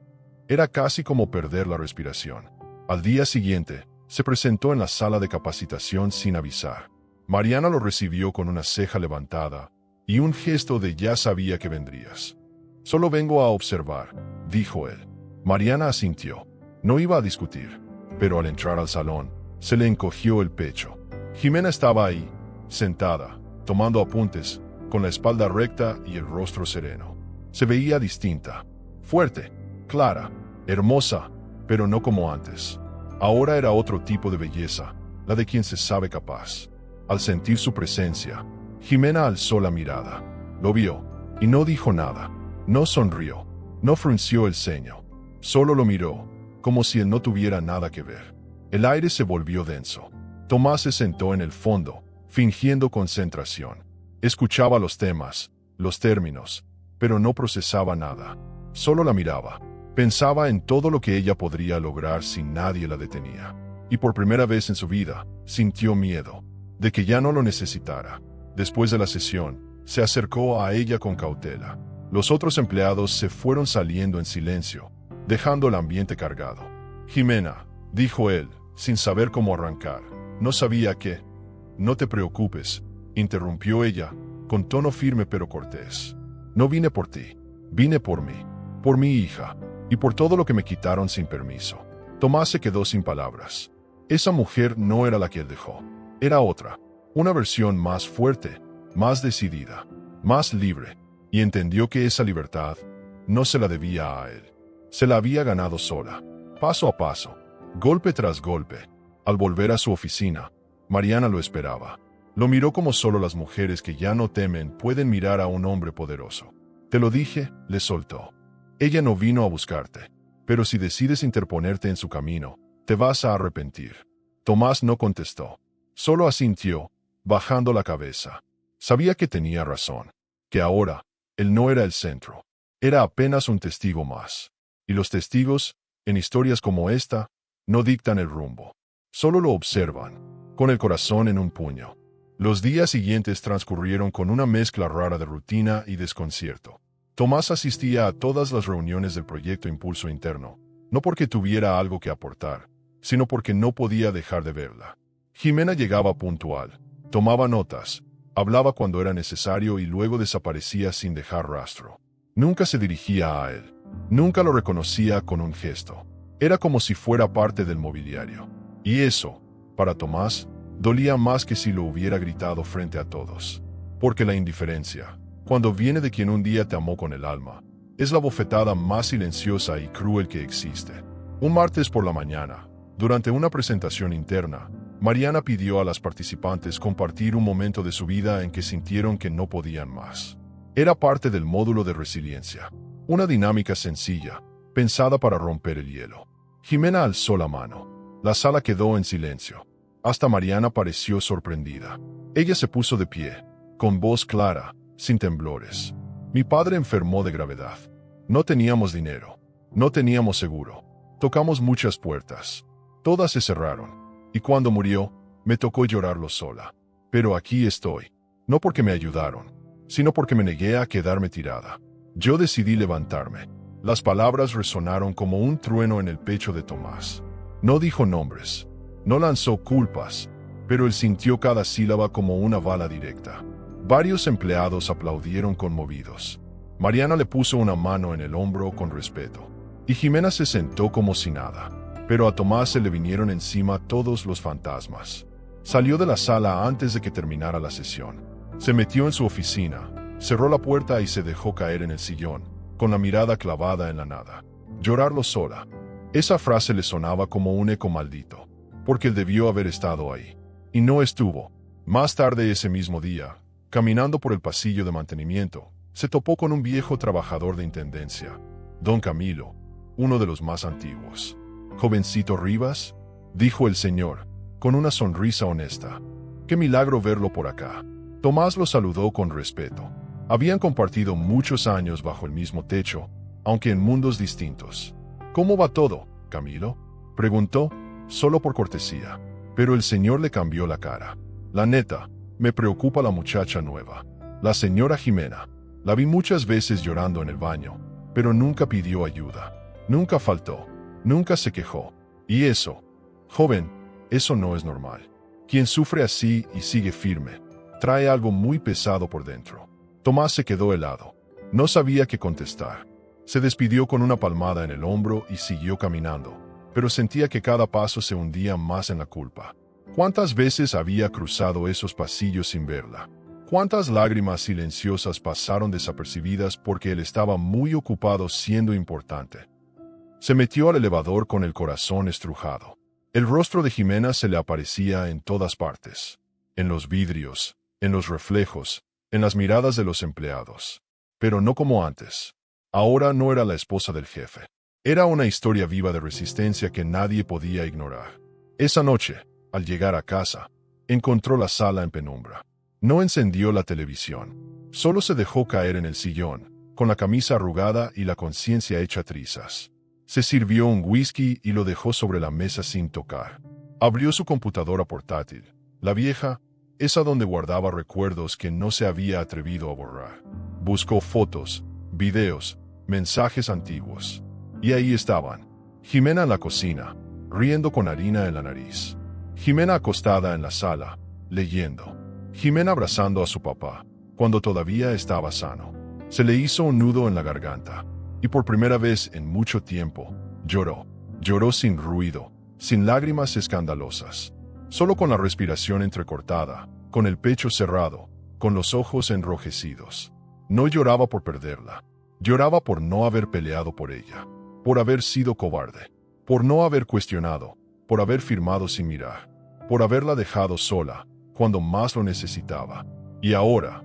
era casi como perder la respiración. Al día siguiente, se presentó en la sala de capacitación sin avisar. Mariana lo recibió con una ceja levantada y un gesto de ya sabía que vendrías. Solo vengo a observar, dijo él. Mariana asintió. No iba a discutir, pero al entrar al salón, se le encogió el pecho. Jimena estaba ahí, sentada, tomando apuntes, con la espalda recta y el rostro sereno. Se veía distinta, fuerte, clara, hermosa, pero no como antes. Ahora era otro tipo de belleza, la de quien se sabe capaz. Al sentir su presencia, Jimena alzó la mirada. Lo vio, y no dijo nada. No sonrió, no frunció el ceño. Solo lo miró, como si él no tuviera nada que ver. El aire se volvió denso. Tomás se sentó en el fondo, fingiendo concentración. Escuchaba los temas, los términos, pero no procesaba nada. Solo la miraba. Pensaba en todo lo que ella podría lograr si nadie la detenía. Y por primera vez en su vida, sintió miedo de que ya no lo necesitara. Después de la sesión, se acercó a ella con cautela. Los otros empleados se fueron saliendo en silencio, dejando el ambiente cargado. Jimena, dijo él, sin saber cómo arrancar. No sabía qué. No te preocupes, interrumpió ella, con tono firme pero cortés. No vine por ti, vine por mí, por mi hija, y por todo lo que me quitaron sin permiso. Tomás se quedó sin palabras. Esa mujer no era la que él dejó. Era otra, una versión más fuerte, más decidida, más libre, y entendió que esa libertad no se la debía a él. Se la había ganado sola, paso a paso, golpe tras golpe. Al volver a su oficina, Mariana lo esperaba. Lo miró como solo las mujeres que ya no temen pueden mirar a un hombre poderoso. Te lo dije, le soltó. Ella no vino a buscarte, pero si decides interponerte en su camino, te vas a arrepentir. Tomás no contestó. Solo asintió, bajando la cabeza. Sabía que tenía razón, que ahora, él no era el centro. Era apenas un testigo más. Y los testigos, en historias como esta, no dictan el rumbo. Solo lo observan, con el corazón en un puño. Los días siguientes transcurrieron con una mezcla rara de rutina y desconcierto. Tomás asistía a todas las reuniones del proyecto Impulso Interno, no porque tuviera algo que aportar, sino porque no podía dejar de verla. Jimena llegaba puntual, tomaba notas, hablaba cuando era necesario y luego desaparecía sin dejar rastro. Nunca se dirigía a él, nunca lo reconocía con un gesto. Era como si fuera parte del mobiliario. Y eso, para Tomás, dolía más que si lo hubiera gritado frente a todos. Porque la indiferencia, cuando viene de quien un día te amó con el alma, es la bofetada más silenciosa y cruel que existe. Un martes por la mañana, durante una presentación interna, Mariana pidió a las participantes compartir un momento de su vida en que sintieron que no podían más. Era parte del módulo de resiliencia, una dinámica sencilla, pensada para romper el hielo. Jimena alzó la mano. La sala quedó en silencio. Hasta Mariana pareció sorprendida. Ella se puso de pie, con voz clara, sin temblores. Mi padre enfermó de gravedad. No teníamos dinero. No teníamos seguro. Tocamos muchas puertas. Todas se cerraron. Y cuando murió, me tocó llorarlo sola. Pero aquí estoy. No porque me ayudaron, sino porque me negué a quedarme tirada. Yo decidí levantarme. Las palabras resonaron como un trueno en el pecho de Tomás. No dijo nombres. No lanzó culpas. Pero él sintió cada sílaba como una bala directa. Varios empleados aplaudieron conmovidos. Mariana le puso una mano en el hombro con respeto. Y Jimena se sentó como si nada. Pero a Tomás se le vinieron encima todos los fantasmas. Salió de la sala antes de que terminara la sesión. Se metió en su oficina, cerró la puerta y se dejó caer en el sillón, con la mirada clavada en la nada. Llorarlo sola. Esa frase le sonaba como un eco maldito, porque él debió haber estado ahí. Y no estuvo. Más tarde ese mismo día, caminando por el pasillo de mantenimiento, se topó con un viejo trabajador de intendencia, don Camilo, uno de los más antiguos. «Jovencito Rivas», dijo el señor, con una sonrisa honesta. «Qué milagro verlo por acá». Tomás lo saludó con respeto. Habían compartido muchos años bajo el mismo techo, aunque en mundos distintos. «¿Cómo va todo, Camilo?», preguntó, solo por cortesía. Pero el señor le cambió la cara. «La neta, me preocupa la muchacha nueva. La señora Jimena. La vi muchas veces llorando en el baño, pero nunca pidió ayuda. Nunca faltó. Nunca se quejó. Y eso, joven, eso no es normal. Quien sufre así y sigue firme, trae algo muy pesado por dentro». Tomás se quedó helado. No sabía qué contestar. Se despidió con una palmada en el hombro y siguió caminando, pero sentía que cada paso se hundía más en la culpa. ¿Cuántas veces había cruzado esos pasillos sin verla? ¿Cuántas lágrimas silenciosas pasaron desapercibidas porque él estaba muy ocupado siendo importante? Se metió al elevador con el corazón estrujado. El rostro de Jimena se le aparecía en todas partes. En los vidrios, en los reflejos, en las miradas de los empleados. Pero no como antes. Ahora no era la esposa del jefe. Era una historia viva de resistencia que nadie podía ignorar. Esa noche, al llegar a casa, encontró la sala en penumbra. No encendió la televisión. Solo se dejó caer en el sillón, con la camisa arrugada y la conciencia hecha trizas. Se sirvió un whisky y lo dejó sobre la mesa sin tocar. Abrió su computadora portátil, la vieja, esa donde guardaba recuerdos que no se había atrevido a borrar. Buscó fotos, videos, mensajes antiguos. Y ahí estaban. Jimena en la cocina, riendo con harina en la nariz. Jimena acostada en la sala, leyendo. Jimena abrazando a su papá, cuando todavía estaba sano. Se le hizo un nudo en la garganta. Y por primera vez en mucho tiempo, lloró. Lloró sin ruido, sin lágrimas escandalosas. Solo con la respiración entrecortada, con el pecho cerrado, con los ojos enrojecidos. No lloraba por perderla. Lloraba por no haber peleado por ella. Por haber sido cobarde. Por no haber cuestionado. Por haber firmado sin mirar. Por haberla dejado sola, cuando más lo necesitaba. Y ahora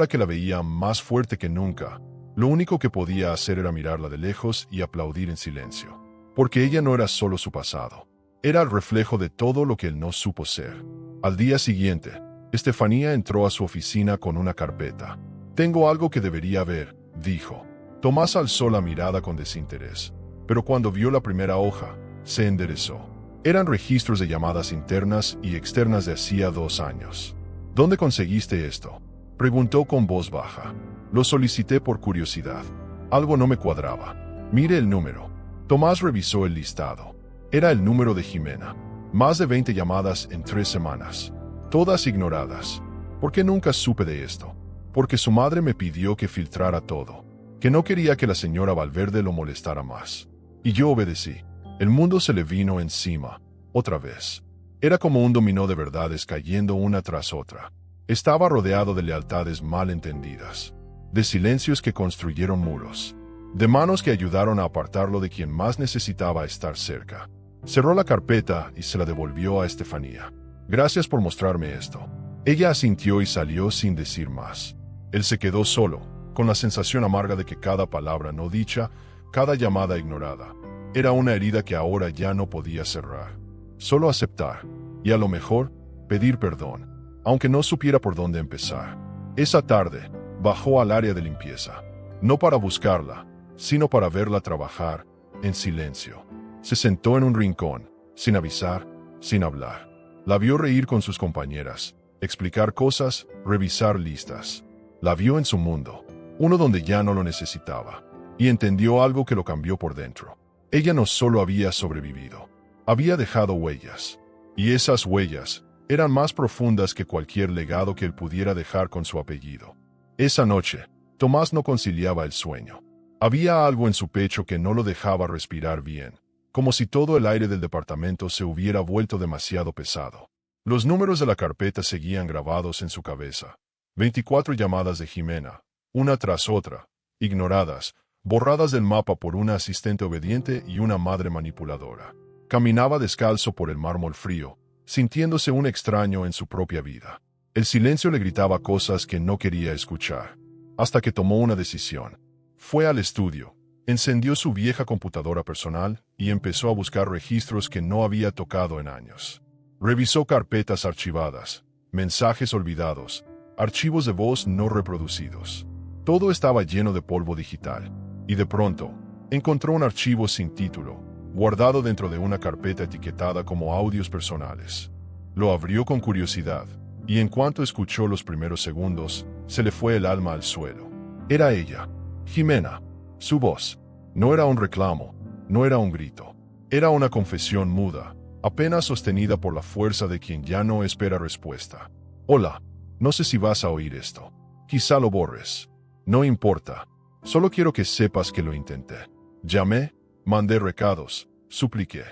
que la veía más fuerte que nunca, lo único que podía hacer era mirarla de lejos y aplaudir en silencio. Porque ella no era solo su pasado. Era el reflejo de todo lo que él no supo ser. Al día siguiente, Estefanía entró a su oficina con una carpeta. «Tengo algo que debería ver», dijo. Tomás alzó la mirada con desinterés, pero cuando vio la primera hoja, se enderezó. Eran registros de llamadas internas y externas de hacía 2 años. «¿Dónde conseguiste esto?», preguntó con voz baja. «Lo solicité por curiosidad. Algo no me cuadraba. Mire el número». Tomás revisó el listado. Era el número de Jimena. Más de 20 llamadas en 3 semanas. Todas ignoradas. ¿Por qué nunca supe de esto? Porque su madre me pidió que filtrara todo. Que no quería que la señora Valverde lo molestara más. Y yo obedecí. El mundo se le vino encima. Otra vez. Era como un dominó de verdades cayendo una tras otra. Estaba rodeado de lealtades mal entendidas. De silencios que construyeron muros. De manos que ayudaron a apartarlo de quien más necesitaba estar cerca. Cerró la carpeta y se la devolvió a Estefanía. «Gracias por mostrarme esto». Ella asintió y salió sin decir más. Él se quedó solo, con la sensación amarga de que cada palabra no dicha, cada llamada ignorada, era una herida que ahora ya no podía cerrar. Solo aceptar, y a lo mejor, pedir perdón, aunque no supiera por dónde empezar. Esa tarde, bajó al área de limpieza, no para buscarla, sino para verla trabajar, en silencio. Se sentó en un rincón, sin avisar, sin hablar. La vio reír con sus compañeras, explicar cosas, revisar listas. La vio en su mundo, uno donde ya no lo necesitaba, y entendió algo que lo cambió por dentro. Ella no solo había sobrevivido, había dejado huellas. Y esas huellas eran más profundas que cualquier legado que él pudiera dejar con su apellido. Esa noche, Tomás no conciliaba el sueño. Había algo en su pecho que no lo dejaba respirar bien, como si todo el aire del departamento se hubiera vuelto demasiado pesado. Los números de la carpeta seguían grabados en su cabeza. 24 llamadas de Jimena, una tras otra, ignoradas, borradas del mapa por una asistente obediente y una madre manipuladora. Caminaba descalzo por el mármol frío, sintiéndose un extraño en su propia vida. El silencio le gritaba cosas que no quería escuchar, hasta que tomó una decisión. Fue al estudio, encendió su vieja computadora personal y empezó a buscar registros que no había tocado en años. Revisó carpetas archivadas, mensajes olvidados, archivos de voz no reproducidos. Todo estaba lleno de polvo digital, y de pronto, encontró un archivo sin título, guardado dentro de una carpeta etiquetada como audios personales. Lo abrió con curiosidad, y en cuanto escuchó los primeros segundos, se le fue el alma al suelo. Era ella, Jimena. Su voz no era un reclamo, no era un grito. Era una confesión muda, apenas sostenida por la fuerza de quien ya no espera respuesta. Hola, no sé si vas a oír esto. Quizá lo borres. No importa. Solo quiero que sepas que lo intenté. Llamé, mandé recados, supliqué.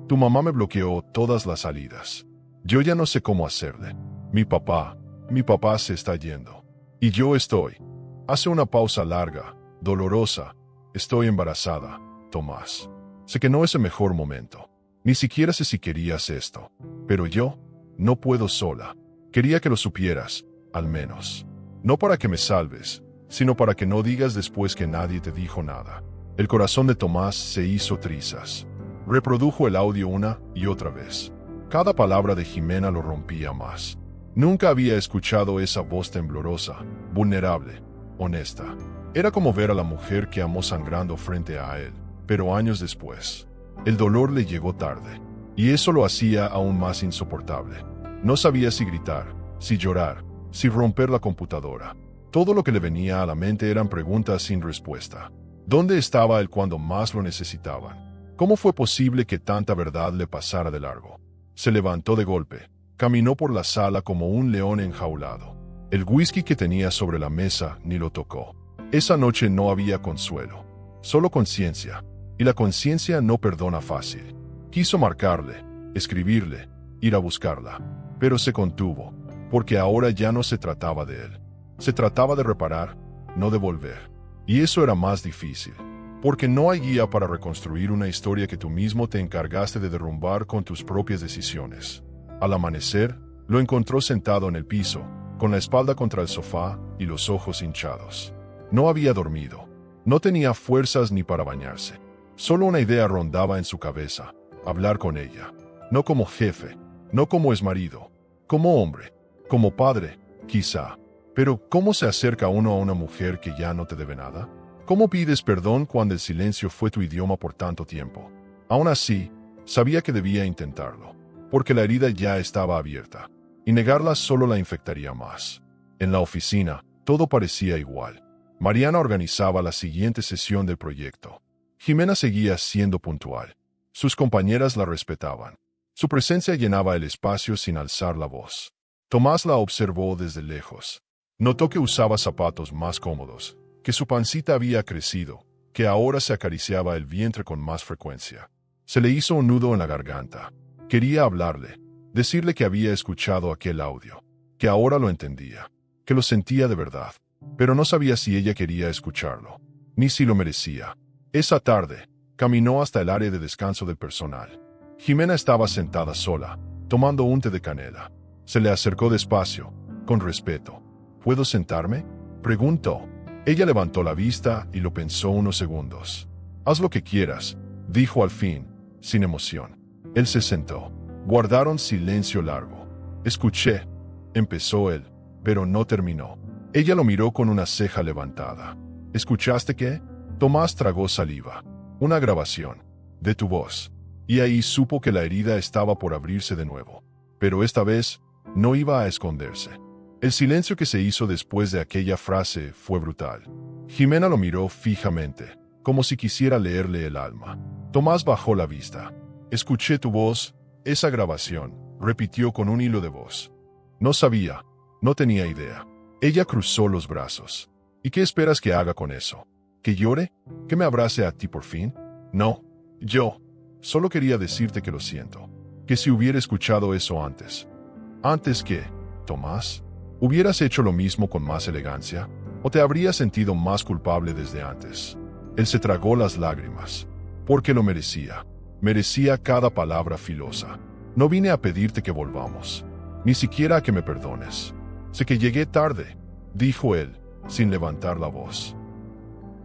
Tu mamá me bloqueó todas las salidas. Yo ya no sé cómo hacerle. Mi papá se está yendo. Y yo estoy. Hace una pausa larga, dolorosa. Estoy embarazada, Tomás. Sé que no es el mejor momento. Ni siquiera sé si querías esto. Pero yo no puedo sola. Quería que lo supieras, al menos. No para que me salves, sino para que no digas después que nadie te dijo nada. El corazón de Tomás se hizo trizas. Reprodujo el audio una y otra vez. Cada palabra de Jimena lo rompía más. Nunca había escuchado esa voz temblorosa, vulnerable, honesta. Era como ver a la mujer que amó sangrando frente a él, pero años después. El dolor le llegó tarde, y eso lo hacía aún más insoportable. No sabía si gritar, si llorar, si romper la computadora. Todo lo que le venía a la mente eran preguntas sin respuesta. ¿Dónde estaba él cuando más lo necesitaban? ¿Cómo fue posible que tanta verdad le pasara de largo? Se levantó de golpe, caminó por la sala como un león enjaulado. El whisky que tenía sobre la mesa ni lo tocó. Esa noche no había consuelo, solo conciencia. Y la conciencia no perdona fácil. Quiso marcarle, escribirle, ir a buscarla, pero se contuvo, porque ahora ya no se trataba de él. Se trataba de reparar, no de volver. Y eso era más difícil, porque no hay guía para reconstruir una historia que tú mismo te encargaste de derrumbar con tus propias decisiones. Al amanecer, lo encontró sentado en el piso, con la espalda contra el sofá y los ojos hinchados. No había dormido. No tenía fuerzas ni para bañarse. Solo una idea rondaba en su cabeza: hablar con ella. No como jefe, no como exmarido, como hombre, como padre, quizá. Pero ¿cómo se acerca uno a una mujer que ya no te debe nada? ¿Cómo pides perdón cuando el silencio fue tu idioma por tanto tiempo? Aún así, sabía que debía intentarlo, porque la herida ya estaba abierta, y negarla solo la infectaría más. En la oficina, todo parecía igual. Mariana organizaba la siguiente sesión del proyecto. Jimena seguía siendo puntual. Sus compañeras la respetaban. Su presencia llenaba el espacio sin alzar la voz. Tomás la observó desde lejos. Notó que usaba zapatos más cómodos, que su pancita había crecido, que ahora se acariciaba el vientre con más frecuencia. Se le hizo un nudo en la garganta. Quería hablarle, decirle que había escuchado aquel audio, que ahora lo entendía, que lo sentía de verdad, pero no sabía si ella quería escucharlo, ni si lo merecía. Esa tarde, caminó hasta el área de descanso del personal. Jimena estaba sentada sola, tomando un té de canela. Se le acercó despacio, con respeto. ¿Puedo sentarme?, preguntó. Ella levantó la vista y lo pensó unos segundos. Haz lo que quieras, dijo al fin, sin emoción. Él se sentó. Guardaron silencio largo. Escuché, empezó él, pero no terminó. Ella lo miró con una ceja levantada. ¿Escuchaste qué? Tomás tragó saliva. Una grabación. De tu voz. y ahí supo que la herida estaba por abrirse de nuevo. Pero esta vez, no iba a esconderse. El silencio que se hizo después de aquella frase fue brutal. Jimena lo miró fijamente, como si quisiera leerle el alma. Tomás bajó la vista. Escuché tu voz, esa grabación, repitió con un hilo de voz. No sabía, no tenía idea. Ella cruzó los brazos. ¿Y qué esperas que haga con eso? ¿Que llore? ¿Que me abrace a ti por fin? No, yo. Solo quería decirte que lo siento. Que si hubiera escuchado eso antes. ¿Antes qué, Tomás? ¿Hubieras hecho lo mismo con más elegancia? ¿O te habrías sentido más culpable desde antes? Él se tragó las lágrimas. Porque lo merecía. Merecía cada palabra filosa. No vine a pedirte que volvamos. Ni siquiera a que me perdones. Sé que llegué tarde, dijo él, sin levantar la voz.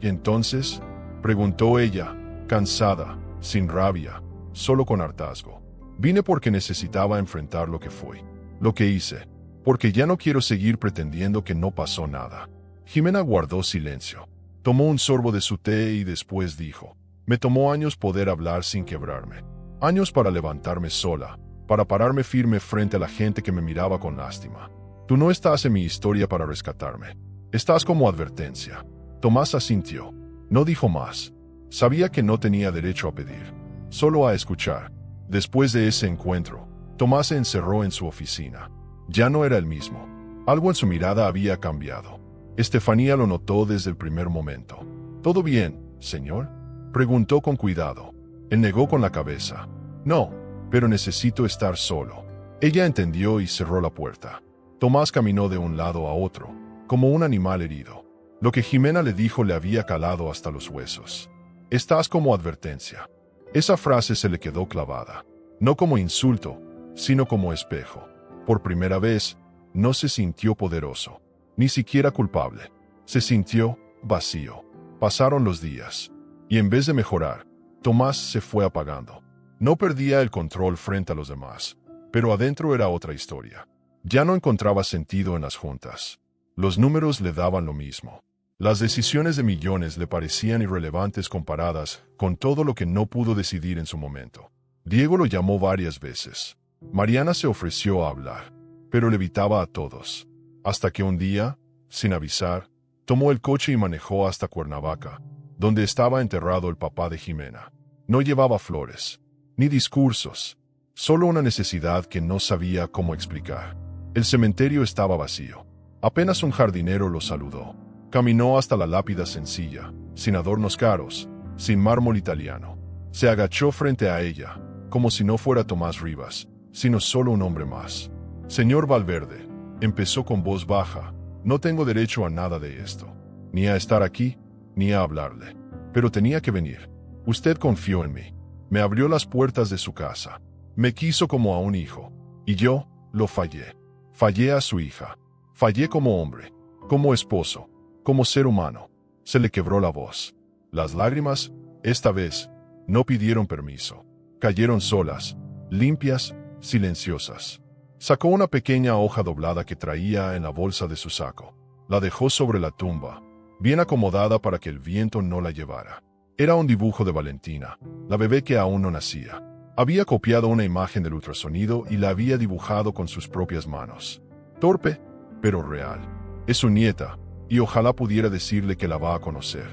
¿Y entonces? Preguntó ella, cansada, sin rabia, solo con hartazgo. Vine porque necesitaba enfrentar lo que fue, lo que hice, porque ya no quiero seguir pretendiendo que no pasó nada. Jimena guardó silencio. Tomó un sorbo de su té y después dijo, me tomó años poder hablar sin quebrarme. Años para levantarme sola, para pararme firme frente a la gente que me miraba con lástima. Tú no estás en mi historia para rescatarme. Estás como advertencia. Tomás asintió. No dijo más. Sabía que no tenía derecho a pedir, solo a escuchar. Después de ese encuentro, Tomás se encerró en su oficina. Ya no era el mismo. Algo en su mirada había cambiado. Estefanía lo notó desde el primer momento. ¿Todo bien, señor?, preguntó con cuidado. Él negó con la cabeza. No, pero necesito estar solo. Ella entendió y cerró la puerta. Tomás caminó de un lado a otro, como un animal herido. Lo que Jimena le dijo le había calado hasta los huesos. Estás como advertencia. Esa frase se le quedó clavada. No como insulto, sino como espejo. Por primera vez, no se sintió poderoso, ni siquiera culpable. Se sintió vacío. Pasaron los días. Y en vez de mejorar, Tomás se fue apagando. No perdía el control frente a los demás, pero adentro era otra historia. Ya no encontraba sentido en las juntas. Los números le daban lo mismo. Las decisiones de millones le parecían irrelevantes comparadas con todo lo que no pudo decidir en su momento. Diego lo llamó varias veces. Mariana se ofreció a hablar, pero le evitaba a todos. Hasta que un día, sin avisar, tomó el coche y manejó hasta Cuernavaca, donde estaba enterrado el papá de Jimena. No llevaba flores, ni discursos, solo una necesidad que no sabía cómo explicar. El cementerio estaba vacío. Apenas un jardinero lo saludó. Caminó hasta la lápida sencilla, sin adornos caros, sin mármol italiano. Se agachó frente a ella, como si no fuera Tomás Rivas, sino solo un hombre más. Señor Valverde, empezó con voz baja, no tengo derecho a nada de esto, ni a estar aquí, ni a hablarle. Pero tenía que venir. Usted confió en mí. Me abrió las puertas de su casa. Me quiso como a un hijo. Y yo, lo fallé. Fallé a su hija. Fallé como hombre, como esposo, como ser humano. Se le quebró la voz. Las lágrimas, esta vez, no pidieron permiso. Cayeron solas, limpias, silenciosas. Sacó una pequeña hoja doblada que traía en la bolsa de su saco. La dejó sobre la tumba, bien acomodada para que el viento no la llevara. Era un dibujo de Valentina, la bebé que aún no nacía. Había copiado una imagen del ultrasonido y la había dibujado con sus propias manos. Torpe, pero real. Es su nieta, y ojalá pudiera decirle que la va a conocer.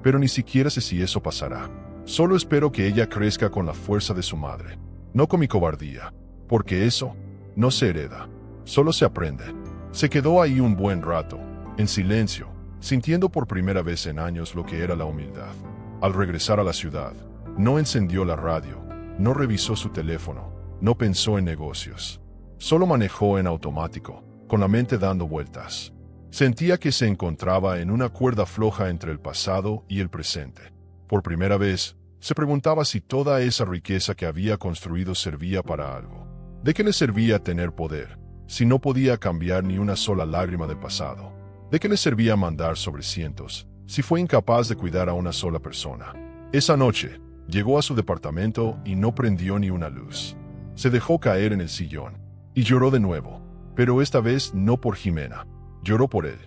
Pero ni siquiera sé si eso pasará. Solo espero que ella crezca con la fuerza de su madre, no con mi cobardía, porque eso no se hereda, solo se aprende. Se quedó ahí un buen rato, en silencio, sintiendo por primera vez en años lo que era la humildad. Al regresar a la ciudad, no encendió la radio, no revisó su teléfono, no pensó en negocios. Solo manejó en automático, con la mente dando vueltas. Sentía que se encontraba en una cuerda floja entre el pasado y el presente. Por primera vez, se preguntaba si toda esa riqueza que había construido servía para algo. ¿De qué le servía tener poder, si no podía cambiar ni una sola lágrima del pasado? ¿De qué le servía mandar sobre cientos, si fue incapaz de cuidar a una sola persona? Esa noche, llegó a su departamento y no prendió ni una luz. Se dejó caer en el sillón, y lloró de nuevo, pero esta vez no por Jimena. Lloró por él.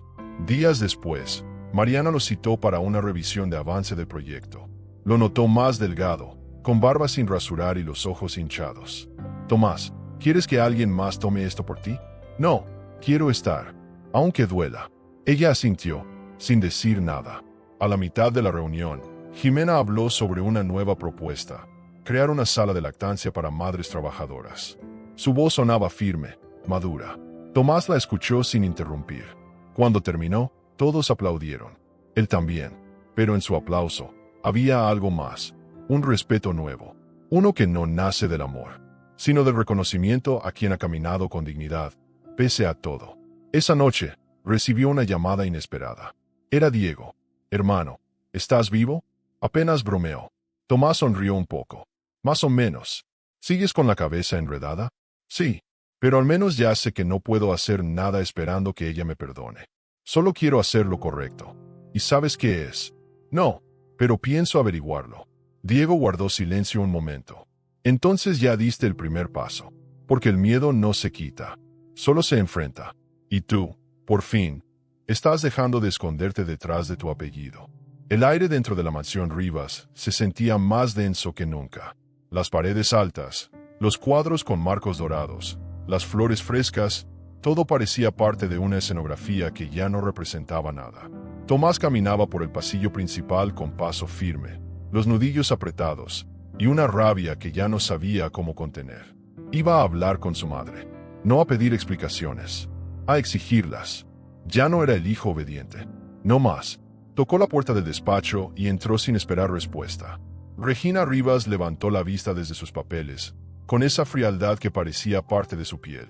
Días después, Mariana lo citó para una revisión de avance del proyecto. Lo notó más delgado, con barba sin rasurar y los ojos hinchados. Tomás, ¿quieres que alguien más tome esto por ti? No, quiero estar, aunque duela. Ella asintió, sin decir nada. A la mitad de la reunión, Jimena habló sobre una nueva propuesta: crear una sala de lactancia para madres trabajadoras. Su voz sonaba firme, madura. Tomás la escuchó sin interrumpir. Cuando terminó, todos aplaudieron. Él también. Pero en su aplauso, había algo más. Un respeto nuevo. Uno que no nace del amor, sino del reconocimiento a quien ha caminado con dignidad, pese a todo. Esa noche, recibió una llamada inesperada. Era Diego. Hermano, ¿estás vivo? Apenas bromeó. Tomás sonrió un poco. Más o menos. ¿Sigues con la cabeza enredada? Sí. Pero al menos ya sé que no puedo hacer nada esperando que ella me perdone. Solo quiero hacer lo correcto. ¿Y sabes qué es? No, pero pienso averiguarlo. Diego guardó silencio un momento. Entonces ya diste el primer paso. Porque el miedo no se quita. Solo se enfrenta. Y tú, por fin, estás dejando de esconderte detrás de tu apellido. El aire dentro de la mansión Rivas se sentía más denso que nunca. Las paredes altas, los cuadros con marcos dorados, las flores frescas, todo parecía parte de una escenografía que ya no representaba nada. Tomás caminaba por el pasillo principal con paso firme, los nudillos apretados, y una rabia que ya no sabía cómo contener. Iba a hablar con su madre, no a pedir explicaciones, a exigirlas. Ya no era el hijo obediente. No más. Tocó la puerta del despacho y entró sin esperar respuesta. Regina Rivas levantó la vista desde sus papeles, con esa frialdad que parecía parte de su piel.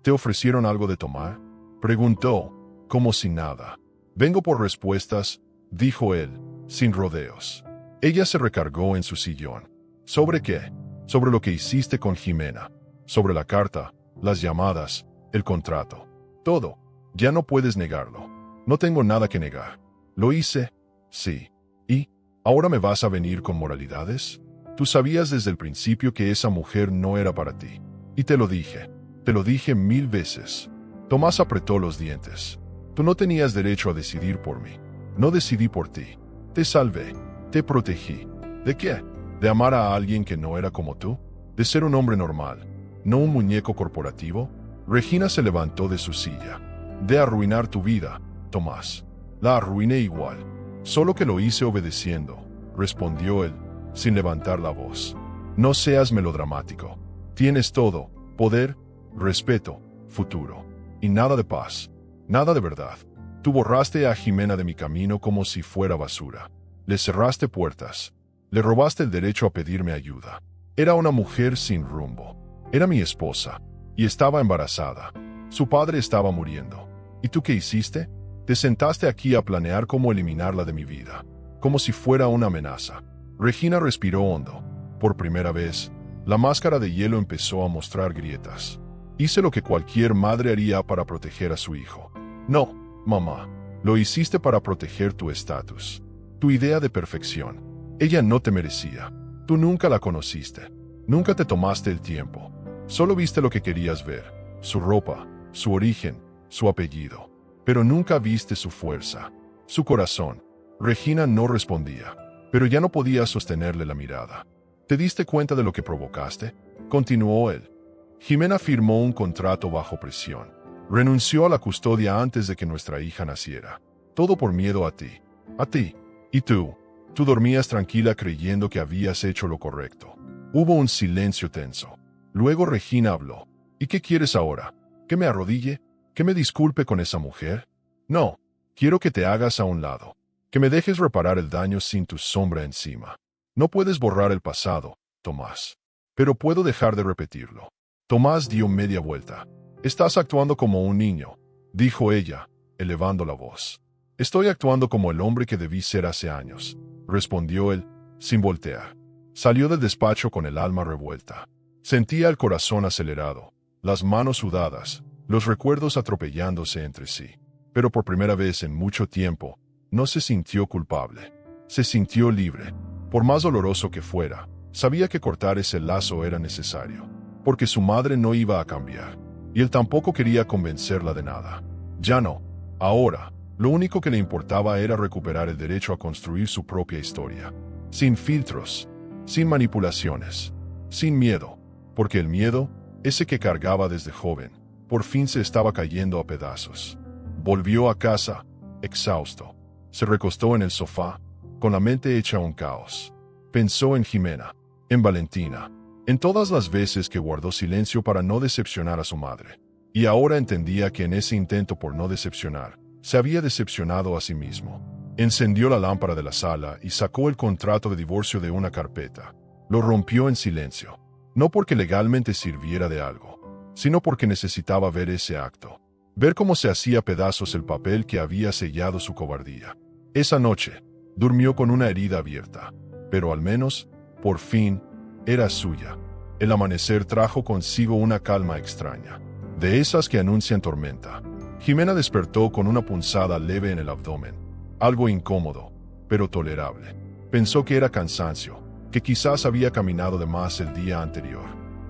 ¿Te ofrecieron algo de tomar?, preguntó, como si nada. Vengo por respuestas, dijo él, sin rodeos. Ella se recargó en su sillón. ¿Sobre qué? Sobre lo que hiciste con Jimena. Sobre la carta, las llamadas, el contrato. Todo. Ya no puedes negarlo. No tengo nada que negar. Lo hice, sí. ¿Y ahora me vas a venir con moralidades? Tú sabías desde el principio que esa mujer no era para ti. Y te lo dije 1000 veces. Tomás apretó los dientes. Tú no tenías derecho a decidir por mí. No decidí por ti. Te salvé. Te protegí. ¿De qué? ¿De amar a alguien que no era como tú? ¿De ser un hombre normal? ¿No un muñeco corporativo? Regina se levantó de su silla. De arruinar tu vida, Tomás. La arruiné igual. Solo que lo hice obedeciendo, respondió él, sin levantar la voz. No seas melodramático. Tienes todo: poder, respeto, futuro. Y nada de paz. Nada de verdad. Tú borraste a Jimena de mi camino como si fuera basura. Le cerraste puertas. Le robaste el derecho a pedirme ayuda. Era una mujer sin rumbo. Era mi esposa. Y estaba embarazada. Su padre estaba muriendo. ¿Y tú qué hiciste? Te sentaste aquí a planear cómo eliminarla de mi vida. Como si fuera una amenaza. Regina respiró hondo. Por primera vez, la máscara de hielo empezó a mostrar grietas. Hice lo que cualquier madre haría para proteger a su hijo. No, mamá. Lo hiciste para proteger tu estatus. Tu idea de perfección. Ella no te merecía. Tú nunca la conociste. Nunca te tomaste el tiempo. Solo viste lo que querías ver. Su ropa, su origen, su apellido. Pero nunca viste su fuerza, su corazón. Regina no respondía, pero ya no podía sostenerle la mirada. ¿Te diste cuenta de lo que provocaste?, continuó él. Jimena firmó un contrato bajo presión. Renunció a la custodia antes de que nuestra hija naciera. Todo por miedo a ti. A ti. Y tú dormías tranquila creyendo que habías hecho lo correcto. Hubo un silencio tenso. Luego Regina habló. ¿Y qué quieres ahora? ¿Que me arrodille? ¿Que me disculpe con esa mujer? No. Quiero que te hagas a un lado. Que me dejes reparar el daño sin tu sombra encima. No puedes borrar el pasado, Tomás. Pero puedo dejar de repetirlo. Tomás dio media vuelta. Estás actuando como un niño, dijo ella, elevando la voz. Estoy actuando como el hombre que debí ser hace años, respondió él, sin voltear. Salió del despacho con el alma revuelta. Sentía el corazón acelerado, las manos sudadas, los recuerdos atropellándose entre sí. Pero por primera vez en mucho tiempo, no se sintió culpable. Se sintió libre. Por más doloroso que fuera, sabía que cortar ese lazo era necesario. Porque su madre no iba a cambiar. Y él tampoco quería convencerla de nada. Ya no. Ahora, lo único que le importaba era recuperar el derecho a construir su propia historia. Sin filtros. sin manipulaciones, sin miedo, porque el miedo, ese que cargaba desde joven, por fin se estaba cayendo a pedazos. Volvió a casa, exhausto. Se recostó en el sofá, con la mente hecha un caos. Pensó en Jimena, en Valentina, en todas las veces que guardó silencio para no decepcionar a su madre. Y ahora entendía que en ese intento por no decepcionar, se había decepcionado a sí mismo. Encendió la lámpara de la sala y sacó el contrato de divorcio de una carpeta. Lo rompió en silencio, no porque legalmente sirviera de algo, sino porque necesitaba ver ese acto. Ver cómo se hacía pedazos el papel que había sellado su cobardía. Esa noche, durmió con una herida abierta, pero al menos, por fin, era suya. El amanecer trajo consigo una calma extraña, de esas que anuncian tormenta. Jimena despertó con una punzada leve en el abdomen, algo incómodo, pero tolerable. Pensó que era cansancio, que quizás había caminado de más el día anterior.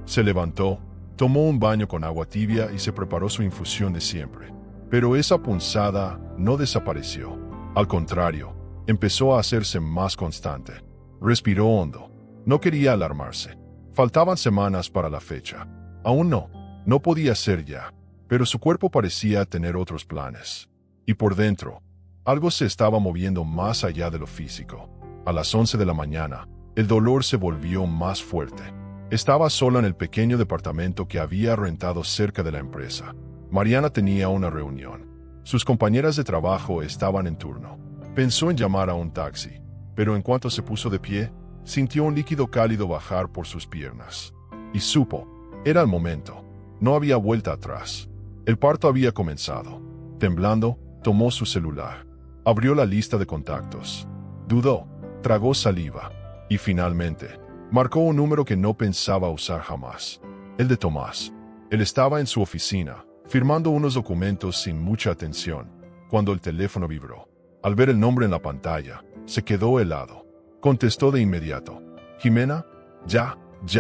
Se levantó, tomó un baño con agua tibia y se preparó su infusión de siempre. Pero esa punzada no desapareció. Al contrario, empezó a hacerse más constante. Respiró hondo. No quería alarmarse. Faltaban semanas para la fecha. Aún no podía ser ya, pero su cuerpo parecía tener otros planes. Y por dentro, algo se estaba moviendo más allá de lo físico. A las 11 de la mañana, el dolor se volvió más fuerte. Estaba sola en el pequeño departamento que había rentado cerca de la empresa. Mariana tenía una reunión. Sus compañeras de trabajo estaban en turno. Pensó en llamar a un taxi, pero en cuanto se puso de pie, sintió un líquido cálido bajar por sus piernas. Y supo, era el momento. No había vuelta atrás. El parto había comenzado. Temblando, tomó su celular. Abrió la lista de contactos. Dudó, tragó saliva. Y finalmente, marcó un número que no pensaba usar jamás. El de Tomás. Él estaba en su oficina, firmando unos documentos sin mucha atención, cuando el teléfono vibró. Al ver el nombre en la pantalla, se quedó helado. Contestó de inmediato. Jimena, ya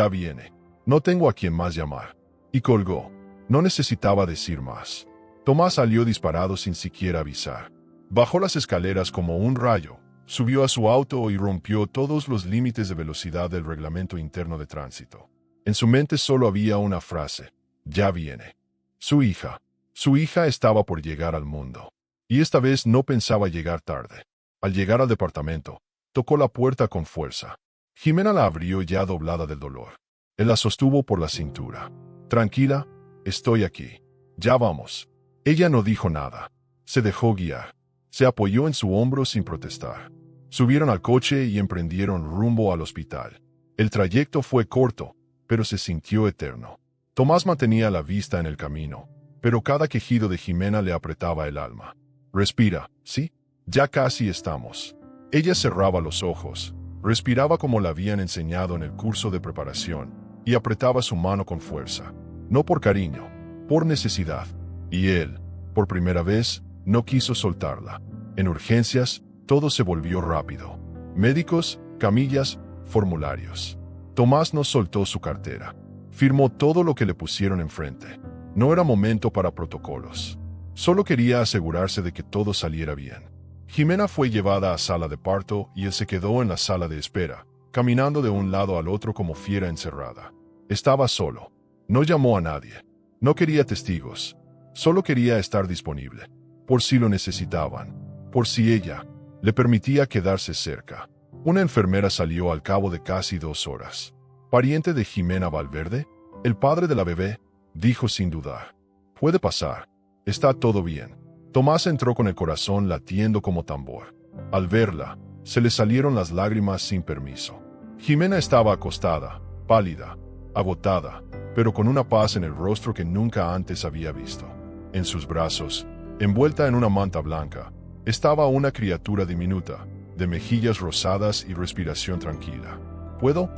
viene. No tengo a quien más llamar. Y colgó. No necesitaba decir más. Tomás salió disparado sin siquiera avisar. Bajó las escaleras como un rayo, subió a su auto y rompió todos los límites de velocidad del reglamento interno de tránsito. En su mente solo había una frase. Ya viene. Su hija estaba por llegar al mundo. Y esta vez no pensaba llegar tarde. Al llegar al departamento, tocó la puerta con fuerza. Jimena la abrió ya doblada del dolor. Él la sostuvo por la cintura. Tranquila, estoy aquí. Ya vamos. Ella no dijo nada. Se dejó guiar. Se apoyó en su hombro sin protestar. Subieron al coche y emprendieron rumbo al hospital. El trayecto fue corto, pero se sintió eterno. Tomás mantenía la vista en el camino, pero cada quejido de Jimena le apretaba el alma. Respira, ¿sí? Ya casi estamos. Ella cerraba los ojos, respiraba como la habían enseñado en el curso de preparación, y apretaba su mano con fuerza. No por cariño, por necesidad. Y él, por primera vez, no quiso soltarla. En urgencias, todo se volvió rápido. Médicos, camillas, formularios. Tomás no soltó su cartera. Firmó todo lo que le pusieron enfrente. No era momento para protocolos. Solo quería asegurarse de que todo saliera bien. Jimena fue llevada a sala de parto y él se quedó en la sala de espera, caminando de un lado al otro como fiera encerrada. Estaba solo. No llamó a nadie. No quería testigos. Solo quería estar disponible. Por si lo necesitaban. Por si ella le permitía quedarse cerca. Una enfermera salió al cabo de casi 2 horas. ¿Pariente de Jimena Valverde? El padre de la bebé, dijo sin dudar. Puede pasar. Está todo bien. Tomás entró con el corazón latiendo como tambor. Al verla, se le salieron las lágrimas sin permiso. Jimena estaba acostada, pálida, agotada, pero con una paz en el rostro que nunca antes había visto. En sus brazos, envuelta en una manta blanca, estaba una criatura diminuta, de mejillas rosadas y respiración tranquila. ¿Puedo?,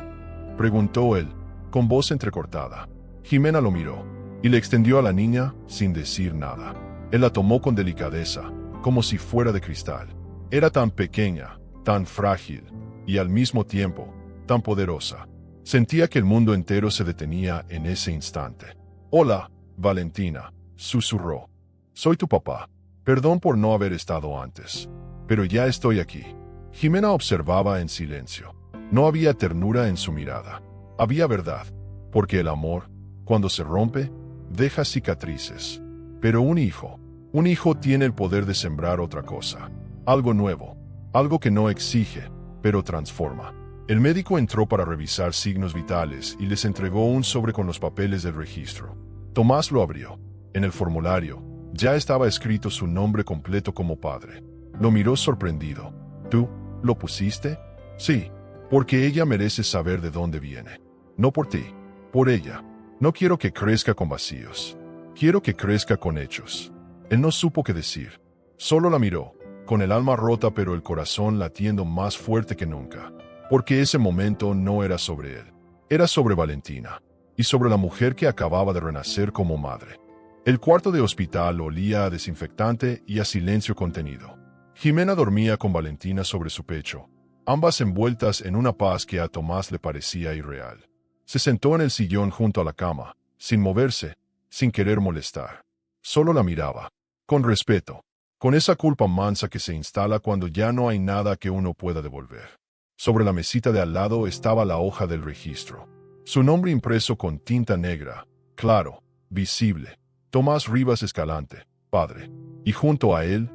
preguntó él, con voz entrecortada. Jimena lo miró y le extendió a la niña sin decir nada. Él la tomó con delicadeza, como si fuera de cristal. Era tan pequeña, tan frágil, y al mismo tiempo, tan poderosa. Sentía que el mundo entero se detenía en ese instante. «Hola, Valentina», susurró. «Soy tu papá. Perdón por no haber estado antes. Pero ya estoy aquí». Jimena observaba en silencio. No había ternura en su mirada. Había verdad, porque el amor, cuando se rompe, deja cicatrices. Pero un hijo tiene el poder de sembrar otra cosa, algo nuevo, algo que no exige, pero transforma. El médico entró para revisar signos vitales y les entregó un sobre con los papeles del registro. Tomás lo abrió. En el formulario, ya estaba escrito su nombre completo como padre. Lo miró sorprendido. ¿Tú lo pusiste? Sí, porque ella merece saber de dónde viene. No por ti, por ella. No quiero que crezca con vacíos. Quiero que crezca con hechos. Él no supo qué decir. Solo la miró, con el alma rota pero el corazón latiendo más fuerte que nunca. Porque ese momento no era sobre él. Era sobre Valentina. Y sobre la mujer que acababa de renacer como madre. El cuarto de hospital olía a desinfectante y a silencio contenido. Jimena dormía con Valentina sobre su pecho, ambas envueltas en una paz que a Tomás le parecía irreal. Se sentó en el sillón junto a la cama, sin moverse, sin querer molestar. Solo la miraba, con respeto, con esa culpa mansa que se instala cuando ya no hay nada que uno pueda devolver. Sobre la mesita de al lado estaba la hoja del registro. Su nombre impreso con tinta negra, claro, visible. Tomás Rivas Escalante, padre. Y junto a él,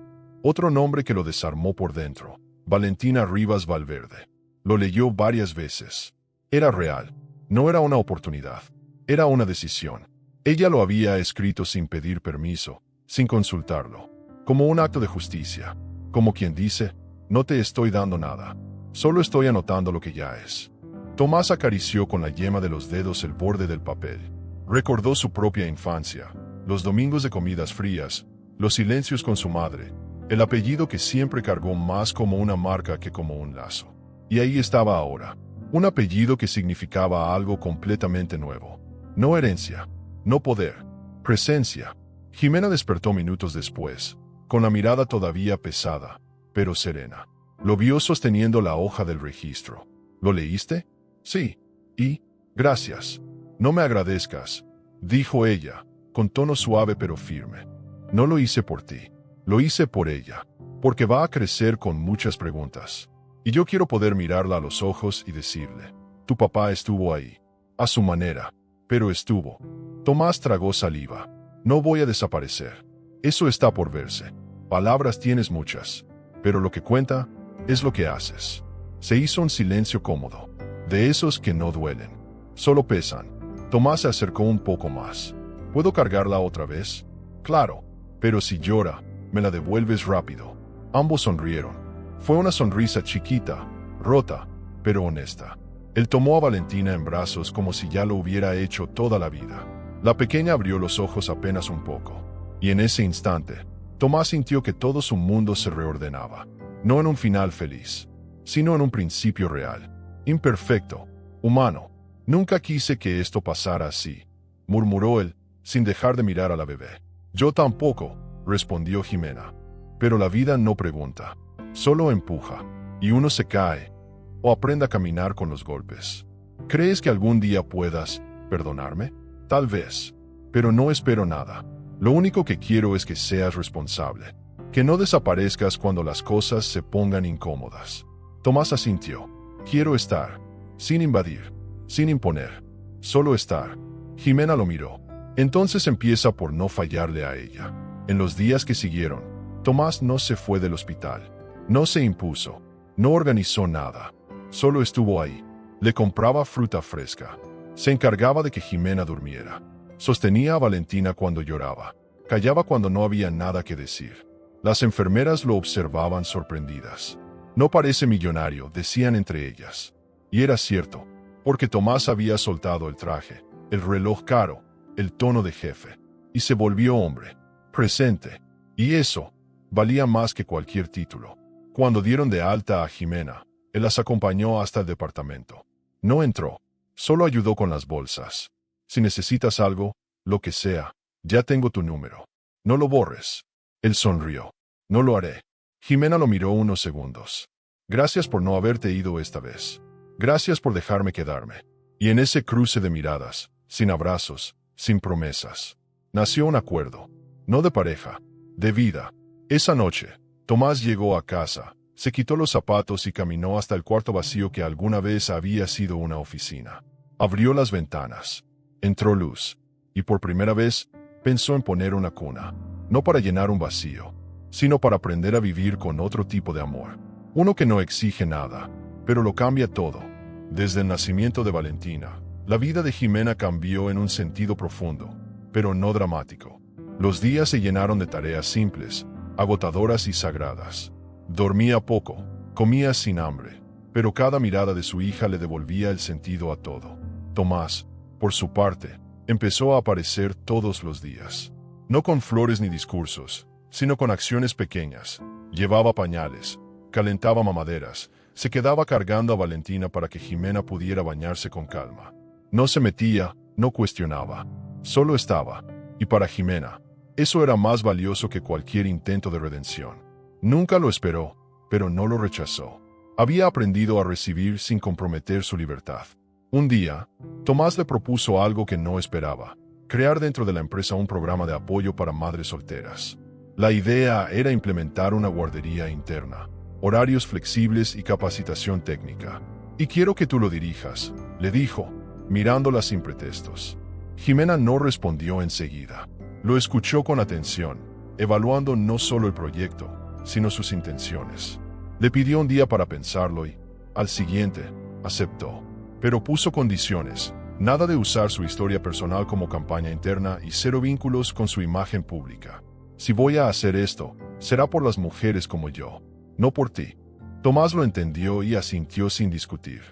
otro nombre que lo desarmó por dentro. Valentina Rivas Valverde. Lo leyó varias veces. Era real. No era una oportunidad. Era una decisión. Ella lo había escrito sin pedir permiso, sin consultarlo. Como un acto de justicia. Como quien dice, no te estoy dando nada. Solo estoy anotando lo que ya es. Tomás acarició con la yema de los dedos el borde del papel. Recordó su propia infancia, los domingos de comidas frías, los silencios con su madre, el apellido que siempre cargó más como una marca que como un lazo. Y ahí estaba ahora, un apellido que significaba algo completamente nuevo. No herencia, no poder, presencia. Jimena despertó minutos después, con la mirada todavía pesada, pero serena. Lo vio sosteniendo la hoja del registro. ¿Lo leíste? Sí. Y, gracias. No me agradezcas, dijo ella, con tono suave pero firme. No lo hice por ti. Lo hice por ella, porque va a crecer con muchas preguntas. Y yo quiero poder mirarla a los ojos y decirle, tu papá estuvo ahí, a su manera, pero estuvo. Tomás tragó saliva. No voy a desaparecer. Eso está por verse. Palabras tienes muchas, pero lo que cuenta es lo que haces. Se hizo un silencio cómodo, de esos que no duelen, solo pesan. Tomás se acercó un poco más. ¿Puedo cargarla otra vez? Claro, pero si llora, me la devuelves rápido. Ambos sonrieron. Fue una sonrisa chiquita, rota, pero honesta. Él tomó a Valentina en brazos como si ya lo hubiera hecho toda la vida. La pequeña abrió los ojos apenas un poco. Y en ese instante, Tomás sintió que todo su mundo se reordenaba. No en un final feliz, sino en un principio real. Imperfecto, humano. Nunca quise que esto pasara así, murmuró él, sin dejar de mirar a la bebé. Yo tampoco, respondió Jimena. Pero la vida no pregunta, solo empuja, y uno se cae, o aprende a caminar con los golpes. ¿Crees que algún día puedas perdonarme? Tal vez, pero no espero nada. Lo único que quiero es que seas responsable, que no desaparezcas cuando las cosas se pongan incómodas. Tomás asintió. Quiero estar, sin invadir, sin imponer, solo estar. Jimena lo miró. Entonces empieza por no fallarle a ella. En los días que siguieron, Tomás no se fue del hospital, no se impuso, no organizó nada, solo estuvo ahí. Le compraba fruta fresca, se encargaba de que Jimena durmiera, sostenía a Valentina cuando lloraba, callaba cuando no había nada que decir. Las enfermeras lo observaban sorprendidas. No parece millonario, decían entre ellas. Y era cierto, porque Tomás había soltado el traje, el reloj caro, el tono de jefe, y se volvió hombre, presente. Y eso valía más que cualquier título. Cuando dieron de alta a Jimena, él las acompañó hasta el departamento. No entró, solo ayudó con las bolsas. Si necesitas algo, lo que sea, ya tengo tu número. No lo borres. Él sonrió. No lo haré. Jimena lo miró unos segundos. Gracias por no haberte ido esta vez. Gracias por dejarme quedarme. Y en ese cruce de miradas, sin abrazos, sin promesas, nació un acuerdo. No de pareja, de vida. Esa noche, Tomás llegó a casa, Se quitó los zapatos y caminó hasta el cuarto vacío que alguna vez había sido una oficina. Abrió las ventanas. Entró luz. Y por primera vez, pensó en poner una cuna. No para llenar un vacío, sino para aprender a vivir con otro tipo de amor. Uno que no exige nada, pero lo cambia todo. Desde el nacimiento de Valentina, la vida de Jimena cambió en un sentido profundo, pero no dramático. Los días se llenaron de tareas simples, agotadoras y sagradas. Dormía poco, comía sin hambre, pero cada mirada de su hija le devolvía el sentido a todo. Tomás, por su parte, empezó a aparecer todos los días. No con flores ni discursos, sino con acciones pequeñas. Llevaba pañales, calentaba mamaderas, se quedaba cargando a Valentina para que Jimena pudiera bañarse con calma. No se metía, no cuestionaba, solo estaba. Y para Jimena, eso era más valioso que cualquier intento de redención. Nunca lo esperó, pero no lo rechazó. Había aprendido a recibir sin comprometer su libertad. Un día, Tomás le propuso algo que no esperaba: crear dentro de la empresa un programa de apoyo para madres solteras. La idea era implementar una guardería interna, horarios flexibles y capacitación técnica. Y quiero que tú lo dirijas, le dijo, mirándola sin pretextos. Jimena no respondió enseguida. Lo escuchó con atención, evaluando no solo el proyecto, sino sus intenciones. Le pidió un día para pensarlo y, al siguiente, aceptó. Pero puso condiciones: nada de usar su historia personal como campaña interna y cero vínculos con su imagen pública. Si voy a hacer esto, será por las mujeres como yo, no por ti. Tomás lo entendió y asintió sin discutir.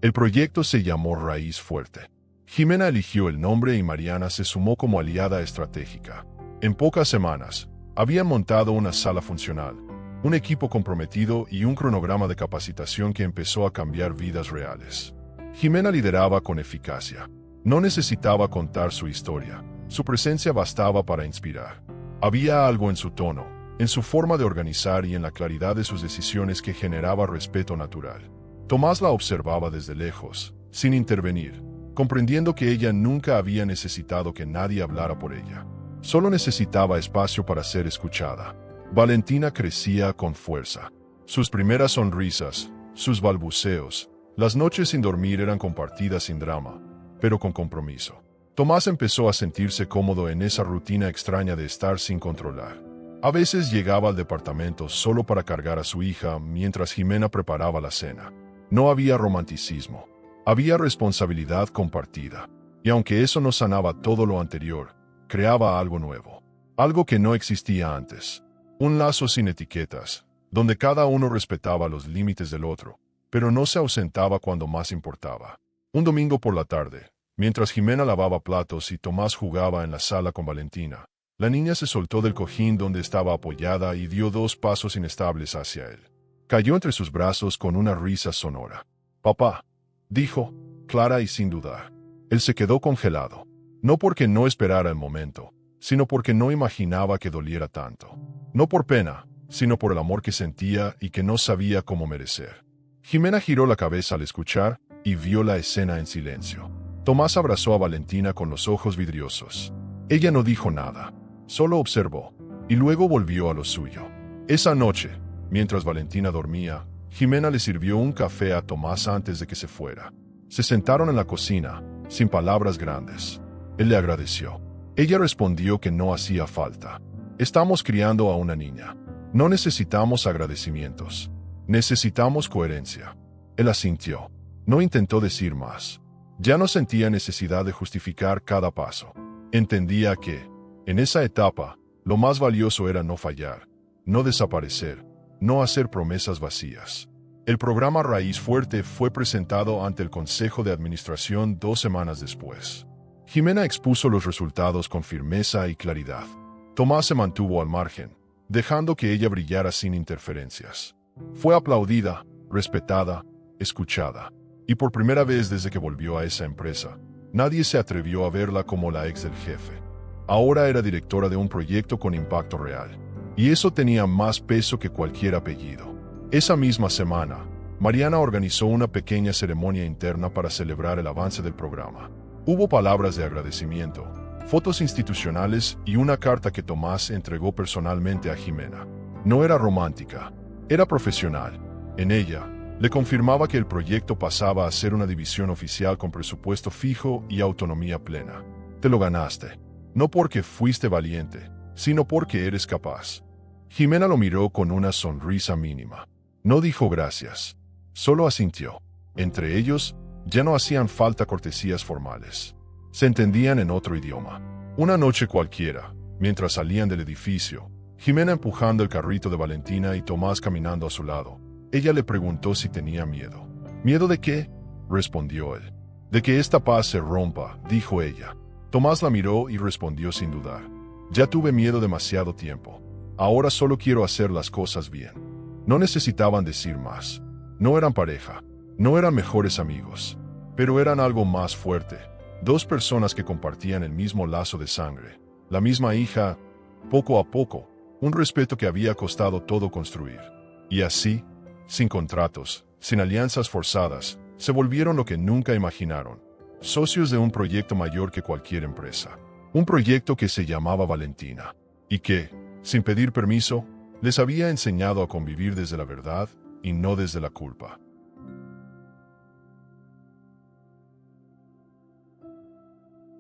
El proyecto se llamó Raíz Fuerte. Jimena eligió el nombre y Mariana se sumó como aliada estratégica. En pocas semanas, habían montado una sala funcional, un equipo comprometido y un cronograma de capacitación que empezó a cambiar vidas reales. Jimena lideraba con eficacia. No necesitaba contar su historia, su presencia bastaba para inspirar. Había algo en su tono, en su forma de organizar y en la claridad de sus decisiones que generaba respeto natural. Tomás la observaba desde lejos, sin intervenir, comprendiendo que ella nunca había necesitado que nadie hablara por ella. Solo necesitaba espacio para ser escuchada. Valentina crecía con fuerza. Sus primeras sonrisas, sus balbuceos, las noches sin dormir eran compartidas sin drama, pero con compromiso. Tomás empezó a sentirse cómodo en esa rutina extraña de estar sin controlar. A veces llegaba al departamento solo para cargar a su hija mientras Jimena preparaba la cena. No había romanticismo. Había responsabilidad compartida. Y aunque eso no sanaba todo lo anterior, creaba algo nuevo. Algo que no existía antes. Un lazo sin etiquetas, donde cada uno respetaba los límites del otro, pero no se ausentaba cuando más importaba. Un domingo por la tarde, mientras Jimena lavaba platos y Tomás jugaba en la sala con Valentina, la niña se soltó del cojín donde estaba apoyada y dio 2 pasos inestables hacia él. Cayó entre sus brazos con una risa sonora. «Papá», dijo, clara y sin dudar. Él se quedó congelado, no porque no esperara el momento, sino porque no imaginaba que doliera tanto. No por pena, sino por el amor que sentía y que no sabía cómo merecer. Jimena giró la cabeza al escuchar y vio la escena en silencio. Tomás abrazó a Valentina con los ojos vidriosos. Ella no dijo nada, solo observó, y luego volvió a lo suyo. Esa noche, mientras Valentina dormía, Jimena le sirvió un café a Tomás antes de que se fuera. Se sentaron en la cocina, sin palabras grandes. Él le agradeció. Ella respondió que no hacía falta. Estamos criando a una niña. No necesitamos agradecimientos. Necesitamos coherencia. Él asintió. No intentó decir más. Ya no sentía necesidad de justificar cada paso. Entendía que, en esa etapa, lo más valioso era no fallar, no desaparecer, no hacer promesas vacías. El programa Raíz Fuerte fue presentado ante el Consejo de Administración 2 semanas después. Jimena expuso los resultados con firmeza y claridad. Tomás se mantuvo al margen, dejando que ella brillara sin interferencias. Fue aplaudida, respetada, escuchada. Y por primera vez desde que volvió a esa empresa, nadie se atrevió a verla como la ex del jefe. Ahora era directora de un proyecto con impacto real. Y eso tenía más peso que cualquier apellido. Esa misma semana, Mariana organizó una pequeña ceremonia interna para celebrar el avance del programa. Hubo palabras de agradecimiento, fotos institucionales y una carta que Tomás entregó personalmente a Jimena. No era romántica, Era profesional. En ella, le confirmaba que el proyecto pasaba a ser una división oficial con presupuesto fijo y autonomía plena. Te lo ganaste. No porque fuiste valiente, sino porque eres capaz. Jimena lo miró con una sonrisa mínima. No dijo gracias. Solo asintió. Entre ellos, ya no hacían falta cortesías formales. Se entendían en otro idioma. Una noche cualquiera, mientras salían del edificio, Jimena empujando el carrito de Valentina y Tomás caminando a su lado, ella le preguntó si tenía miedo. ¿Miedo de qué?, respondió él. De que esta paz se rompa, dijo ella. Tomás la miró y respondió sin dudar. Ya tuve miedo demasiado tiempo. Ahora solo quiero hacer las cosas bien. No necesitaban decir más. No eran pareja. No eran mejores amigos. Pero eran algo más fuerte. Dos personas que compartían el mismo lazo de sangre. La misma hija. Poco a poco. Un respeto que había costado todo construir. Y así, sin contratos, sin alianzas forzadas, se volvieron lo que nunca imaginaron. Socios de un proyecto mayor que cualquier empresa. Un proyecto que se llamaba Valentina. Y que, sin pedir permiso, les había enseñado a convivir desde la verdad y no desde la culpa.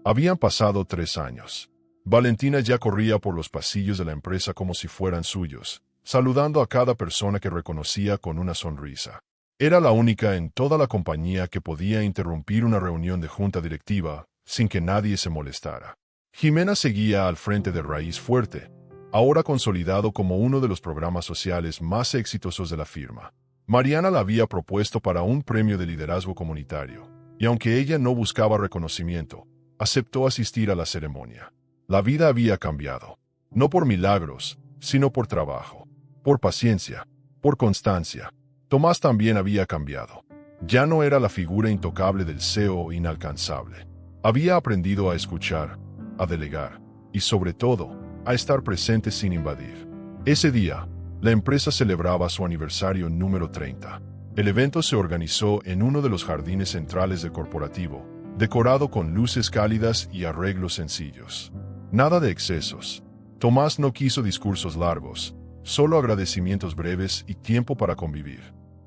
Habían pasado 3 años. Valentina ya corría por los pasillos de la empresa como si fueran suyos, saludando a cada persona que reconocía con una sonrisa. Era la única en toda la compañía que podía interrumpir una reunión de junta directiva sin que nadie se molestara. Jimena seguía al frente de Raíz Fuerte, ahora consolidado como uno de los programas sociales más exitosos de la firma. Mariana la había propuesto para un premio de liderazgo comunitario, y aunque ella no buscaba reconocimiento, aceptó asistir a la ceremonia. La vida había cambiado, no por milagros, sino por trabajo, por paciencia, por constancia. Tomás también había cambiado. Ya no era la figura intocable del CEO inalcanzable. Había aprendido a escuchar, a delegar, y sobre todo, a estar presente sin invadir. Ese día, la empresa celebraba su aniversario número 30. El evento se organizó en uno de los jardines centrales del corporativo, decorado con luces cálidas y arreglos sencillos. Nada de excesos. Tomás no quiso discursos largos, solo agradecimientos breves y tiempo para convivir.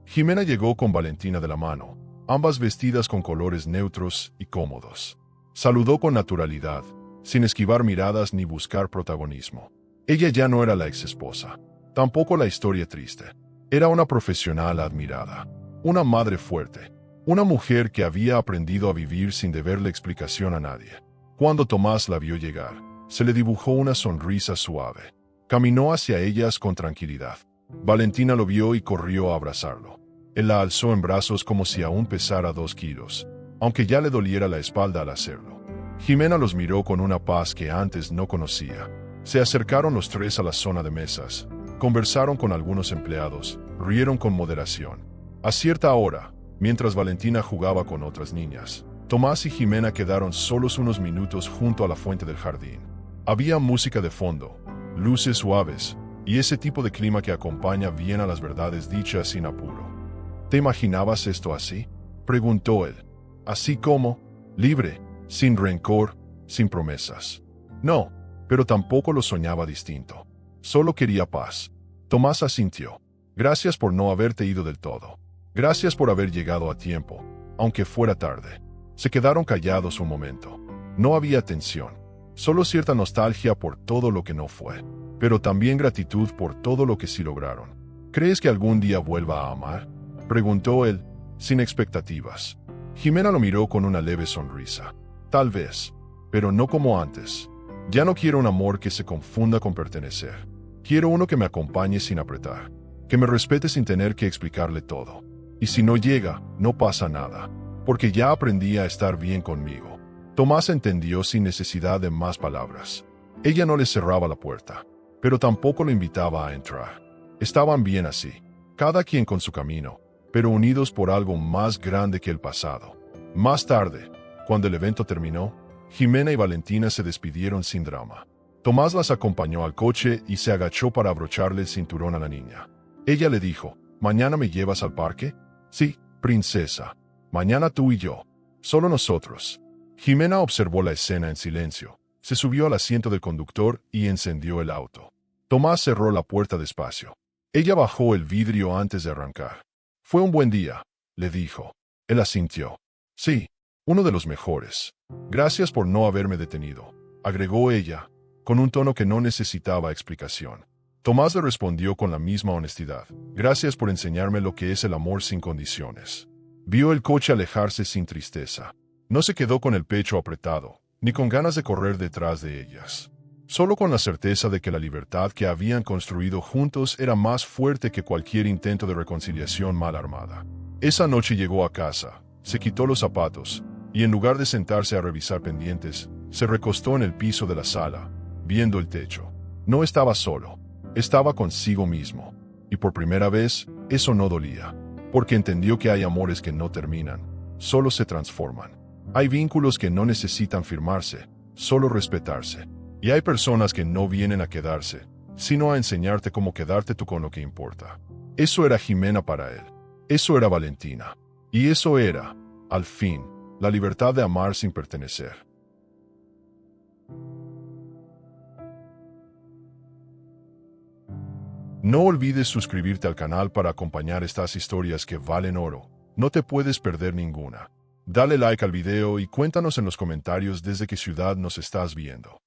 Jimena llegó con Valentina de la mano, ambas vestidas con colores neutros y cómodos. Saludó con naturalidad, sin esquivar miradas ni buscar protagonismo. Ella ya no era la exesposa, tampoco la historia triste. Era una profesional admirada, una madre fuerte, una mujer que había aprendido a vivir sin deberle explicación a nadie. Cuando Tomás la vio llegar, se le dibujó una sonrisa suave. Caminó hacia ellas con tranquilidad. Valentina lo vio y corrió a abrazarlo. Él la alzó en brazos como si aún pesara 2 kilos, aunque ya le doliera la espalda al hacerlo. Jimena los miró con una paz que antes no conocía. Se acercaron los tres a la zona de mesas, conversaron con algunos empleados, rieron con moderación. A cierta hora, mientras Valentina jugaba con otras niñas, Tomás y Jimena quedaron solos unos minutos junto a la fuente del jardín. Había música de fondo, luces suaves, y ese tipo de clima que acompaña bien a las verdades dichas sin apuro. ¿Te imaginabas esto así?, preguntó él. Así como, libre, sin rencor, sin promesas. No, pero tampoco lo soñaba distinto. Solo quería paz. Tomás asintió. Gracias por no haberte ido del todo. Gracias por haber llegado a tiempo, aunque fuera tarde. Se quedaron callados un momento. No había tensión, solo cierta nostalgia por todo lo que no fue, pero también gratitud por todo lo que sí lograron. ¿Crees que algún día vuelva a amar?, preguntó él, sin expectativas. Jimena lo miró con una leve sonrisa. Tal vez, pero no como antes. Ya no quiero un amor que se confunda con pertenecer. Quiero uno que me acompañe sin apretar, que me respete sin tener que explicarle todo. Y si no llega, no pasa nada, porque ya aprendí a estar bien conmigo. Tomás entendió sin necesidad de más palabras. Ella no le cerraba la puerta, pero tampoco lo invitaba a entrar. Estaban bien así, cada quien con su camino, pero unidos por algo más grande que el pasado. Más tarde, cuando el evento terminó, Jimena y Valentina se despidieron sin drama. Tomás las acompañó al coche y se agachó para abrocharle el cinturón a la niña. Ella le dijo, ¿mañana me llevas al parque? Sí, princesa. Mañana tú y yo. Solo nosotros. Jimena observó la escena en silencio. Se subió al asiento del conductor y encendió el auto. Tomás cerró la puerta despacio. Ella bajó el vidrio antes de arrancar. Fue un buen día, le dijo. Él asintió. Sí, uno de los mejores. Gracias por no haberme detenido, agregó ella, con un tono que no necesitaba explicación. Tomás le respondió con la misma honestidad. Gracias por enseñarme lo que es el amor sin condiciones. Vio el coche alejarse sin tristeza. No se quedó con el pecho apretado, ni con ganas de correr detrás de ellas. Solo con la certeza de que la libertad que habían construido juntos era más fuerte que cualquier intento de reconciliación mal armada. Esa noche llegó a casa, se quitó los zapatos, y en lugar de sentarse a revisar pendientes, se recostó en el piso de la sala, viendo el techo. No estaba solo, estaba consigo mismo, y por primera vez, eso no dolía, porque entendió que hay amores que no terminan, solo se transforman. Hay vínculos que no necesitan firmarse, solo respetarse. Y hay personas que no vienen a quedarse, sino a enseñarte cómo quedarte tú con lo que importa. Eso era Jimena para él. Eso era Valentina. Y eso era, al fin, la libertad de amar sin pertenecer. No olvides suscribirte al canal para acompañar estas historias que valen oro. No te puedes perder ninguna. Dale like al video y cuéntanos en los comentarios desde qué ciudad nos estás viendo.